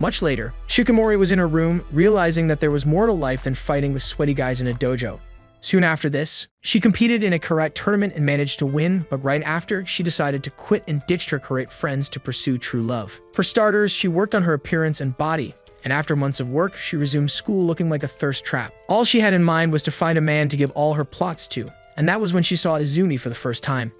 Much later, Shikimori was in her room, realizing that there was more to life than fighting with sweaty guys in a dojo. Soon after this, she competed in a karate tournament and managed to win, but right after, she decided to quit and ditched her karate friends to pursue true love. For starters, she worked on her appearance and body, and after months of work, she resumed school looking like a thirst trap. All she had in mind was to find a man to give all her plots to, and that was when she saw Izumi for the first time.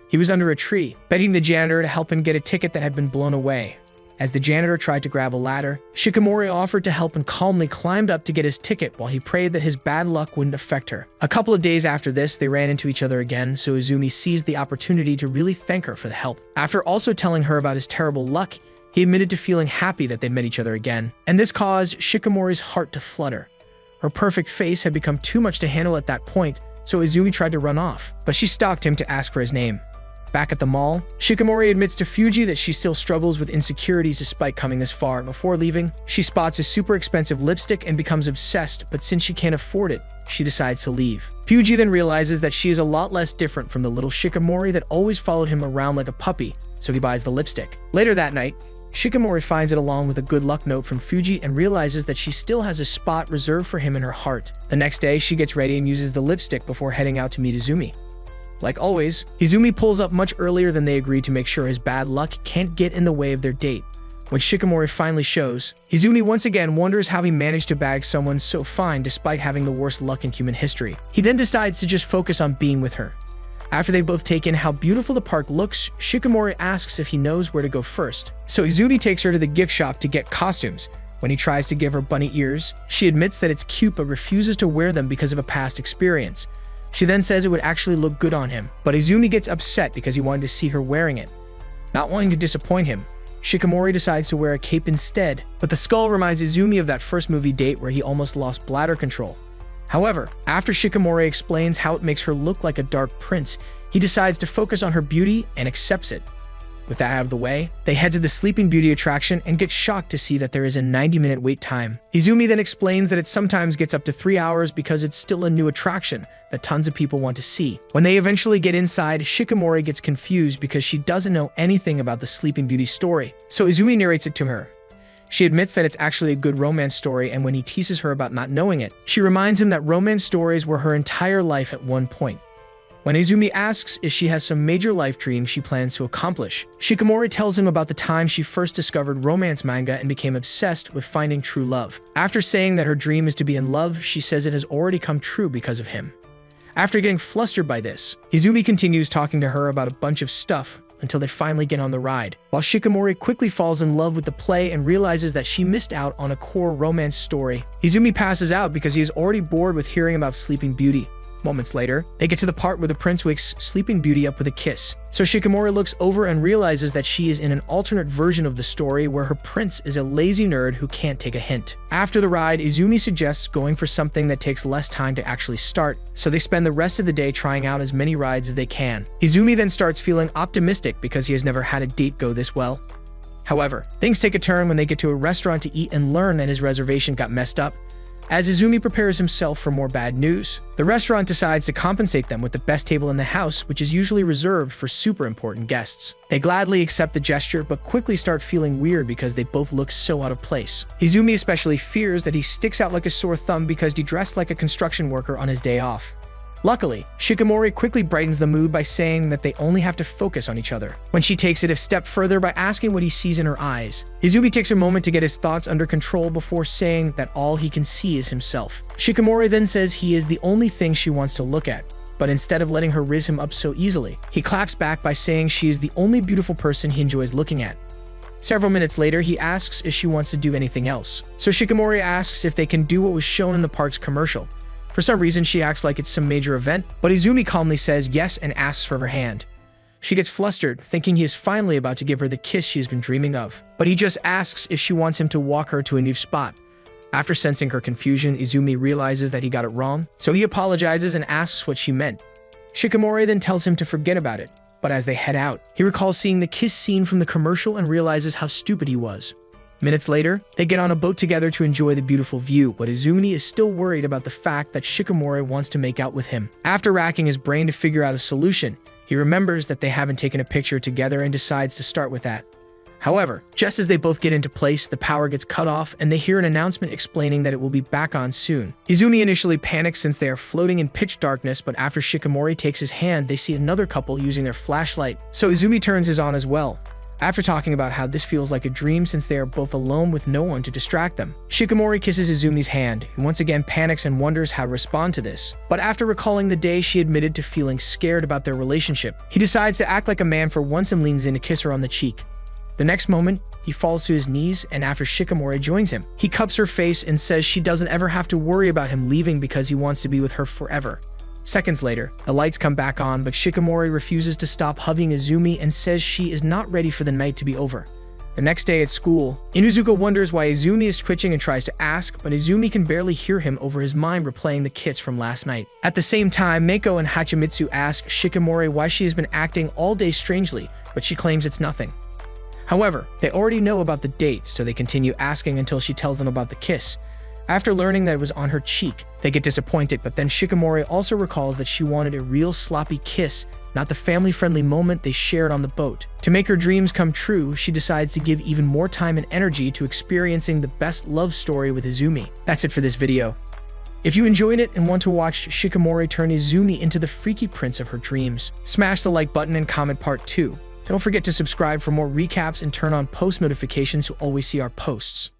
He was under a tree, begging the janitor to help him get a ticket that had been blown away. As the janitor tried to grab a ladder, Shikimori offered to help and calmly climbed up to get his ticket while he prayed that his bad luck wouldn't affect her. A couple of days after this, they ran into each other again, so Izumi seized the opportunity to really thank her for the help. After also telling her about his terrible luck, he admitted to feeling happy that they met each other again, and this caused Shikimori's heart to flutter. Her perfect face had become too much to handle at that point, so Izumi tried to run off, but she stopped him to ask for his name. Back at the mall, Shikimori admits to Fuji that she still struggles with insecurities despite coming this far. Before leaving, she spots a super expensive lipstick and becomes obsessed, but since she can't afford it, she decides to leave. Fuji then realizes that she is a lot less different from the little Shikimori that always followed him around like a puppy, so he buys the lipstick. Later that night, Shikimori finds it along with a good luck note from Fuji and realizes that she still has a spot reserved for him in her heart. The next day, she gets ready and uses the lipstick before heading out to meet Izumi. Like always, Izumi pulls up much earlier than they agreed to make sure his bad luck can't get in the way of their date. When Shikimori finally shows, Izumi once again wonders how he managed to bag someone so fine despite having the worst luck in human history. He then decides to just focus on being with her. After they both take in how beautiful the park looks, Shikimori asks if he knows where to go first. So Izumi takes her to the gift shop to get costumes. When he tries to give her bunny ears, she admits that it's cute but refuses to wear them because of a past experience. She then says it would actually look good on him, but Izumi gets upset because he wanted to see her wearing it. Not wanting to disappoint him, Shikimori decides to wear a cape instead, but the skull reminds Izumi of that first movie date where he almost lost bladder control. However, after Shikimori explains how it makes her look like a dark prince, he decides to focus on her beauty and accepts it. With that out of the way, they head to the Sleeping Beauty attraction and get shocked to see that there is a 90-minute wait time. Izumi then explains that it sometimes gets up to 3 hours because it's still a new attraction that tons of people want to see. When they eventually get inside, Shikimori gets confused because she doesn't know anything about the Sleeping Beauty story, so Izumi narrates it to her. She admits that it's actually a good romance story, and when he teases her about not knowing it, she reminds him that romance stories were her entire life at one point. When Izumi asks if she has some major life dream she plans to accomplish, Shikimori tells him about the time she first discovered romance manga and became obsessed with finding true love. After saying that her dream is to be in love, she says it has already come true because of him. After getting flustered by this, Izumi continues talking to her about a bunch of stuff until they finally get on the ride, while Shikimori quickly falls in love with the play and realizes that she missed out on a core romance story. Izumi passes out because he is already bored with hearing about Sleeping Beauty. Moments later, they get to the part where the prince wakes Sleeping Beauty up with a kiss. So Shikimori looks over and realizes that she is in an alternate version of the story where her prince is a lazy nerd who can't take a hint. After the ride, Izumi suggests going for something that takes less time to actually start, so they spend the rest of the day trying out as many rides as they can. Izumi then starts feeling optimistic because he has never had a date go this well. However, things take a turn when they get to a restaurant to eat and learn that his reservation got messed up. As Izumi prepares himself for more bad news, the restaurant decides to compensate them with the best table in the house, which is usually reserved for super important guests. They gladly accept the gesture, but quickly start feeling weird because they both look so out of place. Izumi especially fears that he sticks out like a sore thumb because he dressed like a construction worker on his day off. Luckily, Shikimori quickly brightens the mood by saying that they only have to focus on each other, when she takes it a step further by asking what he sees in her eyes. Izumi takes a moment to get his thoughts under control before saying that all he can see is himself. Shikimori then says he is the only thing she wants to look at, but instead of letting her riz him up so easily, he claps back by saying she is the only beautiful person he enjoys looking at. Several minutes later, he asks if she wants to do anything else. So Shikimori asks if they can do what was shown in the park's commercial. For some reason, she acts like it's some major event, but Izumi calmly says yes and asks for her hand. She gets flustered, thinking he is finally about to give her the kiss she has been dreaming of. But he just asks if she wants him to walk her to a new spot. After sensing her confusion, Izumi realizes that he got it wrong, so he apologizes and asks what she meant. Shikimori then tells him to forget about it, but as they head out, he recalls seeing the kiss scene from the commercial and realizes how stupid he was. Minutes later, they get on a boat together to enjoy the beautiful view, but Izumi is still worried about the fact that Shikimori wants to make out with him. After racking his brain to figure out a solution, he remembers that they haven't taken a picture together and decides to start with that. However, just as they both get into place, the power gets cut off and they hear an announcement explaining that it will be back on soon. Izumi initially panics since they are floating in pitch darkness, but after Shikimori takes his hand, they see another couple using their flashlight, so Izumi turns his on as well. After talking about how this feels like a dream since they are both alone with no one to distract them, Shikimori kisses Izumi's hand, who once again panics and wonders how to respond to this. But after recalling the day she admitted to feeling scared about their relationship, he decides to act like a man for once and leans in to kiss her on the cheek. The next moment, he falls to his knees, and after Shikimori joins him, he cups her face and says she doesn't ever have to worry about him leaving because he wants to be with her forever. Seconds later, the lights come back on, but Shikimori refuses to stop hugging Izumi and says she is not ready for the night to be over. The next day at school, Inuzuka wonders why Izumi is twitching and tries to ask, but Izumi can barely hear him over his mind replaying the kiss from last night. At the same time, Meiko and Hachimitsu ask Shikimori why she has been acting all day strangely, but she claims it's nothing. However, they already know about the date, so they continue asking until she tells them about the kiss. After learning that it was on her cheek, they get disappointed, but then Shikimori also recalls that she wanted a real sloppy kiss, not the family-friendly moment they shared on the boat. To make her dreams come true, she decides to give even more time and energy to experiencing the best love story with Izumi. That's it for this video. If you enjoyed it and want to watch Shikimori turn Izumi into the freaky prince of her dreams, smash the like button and comment part 2. Don't forget to subscribe for more recaps and turn on post notifications to always see our posts.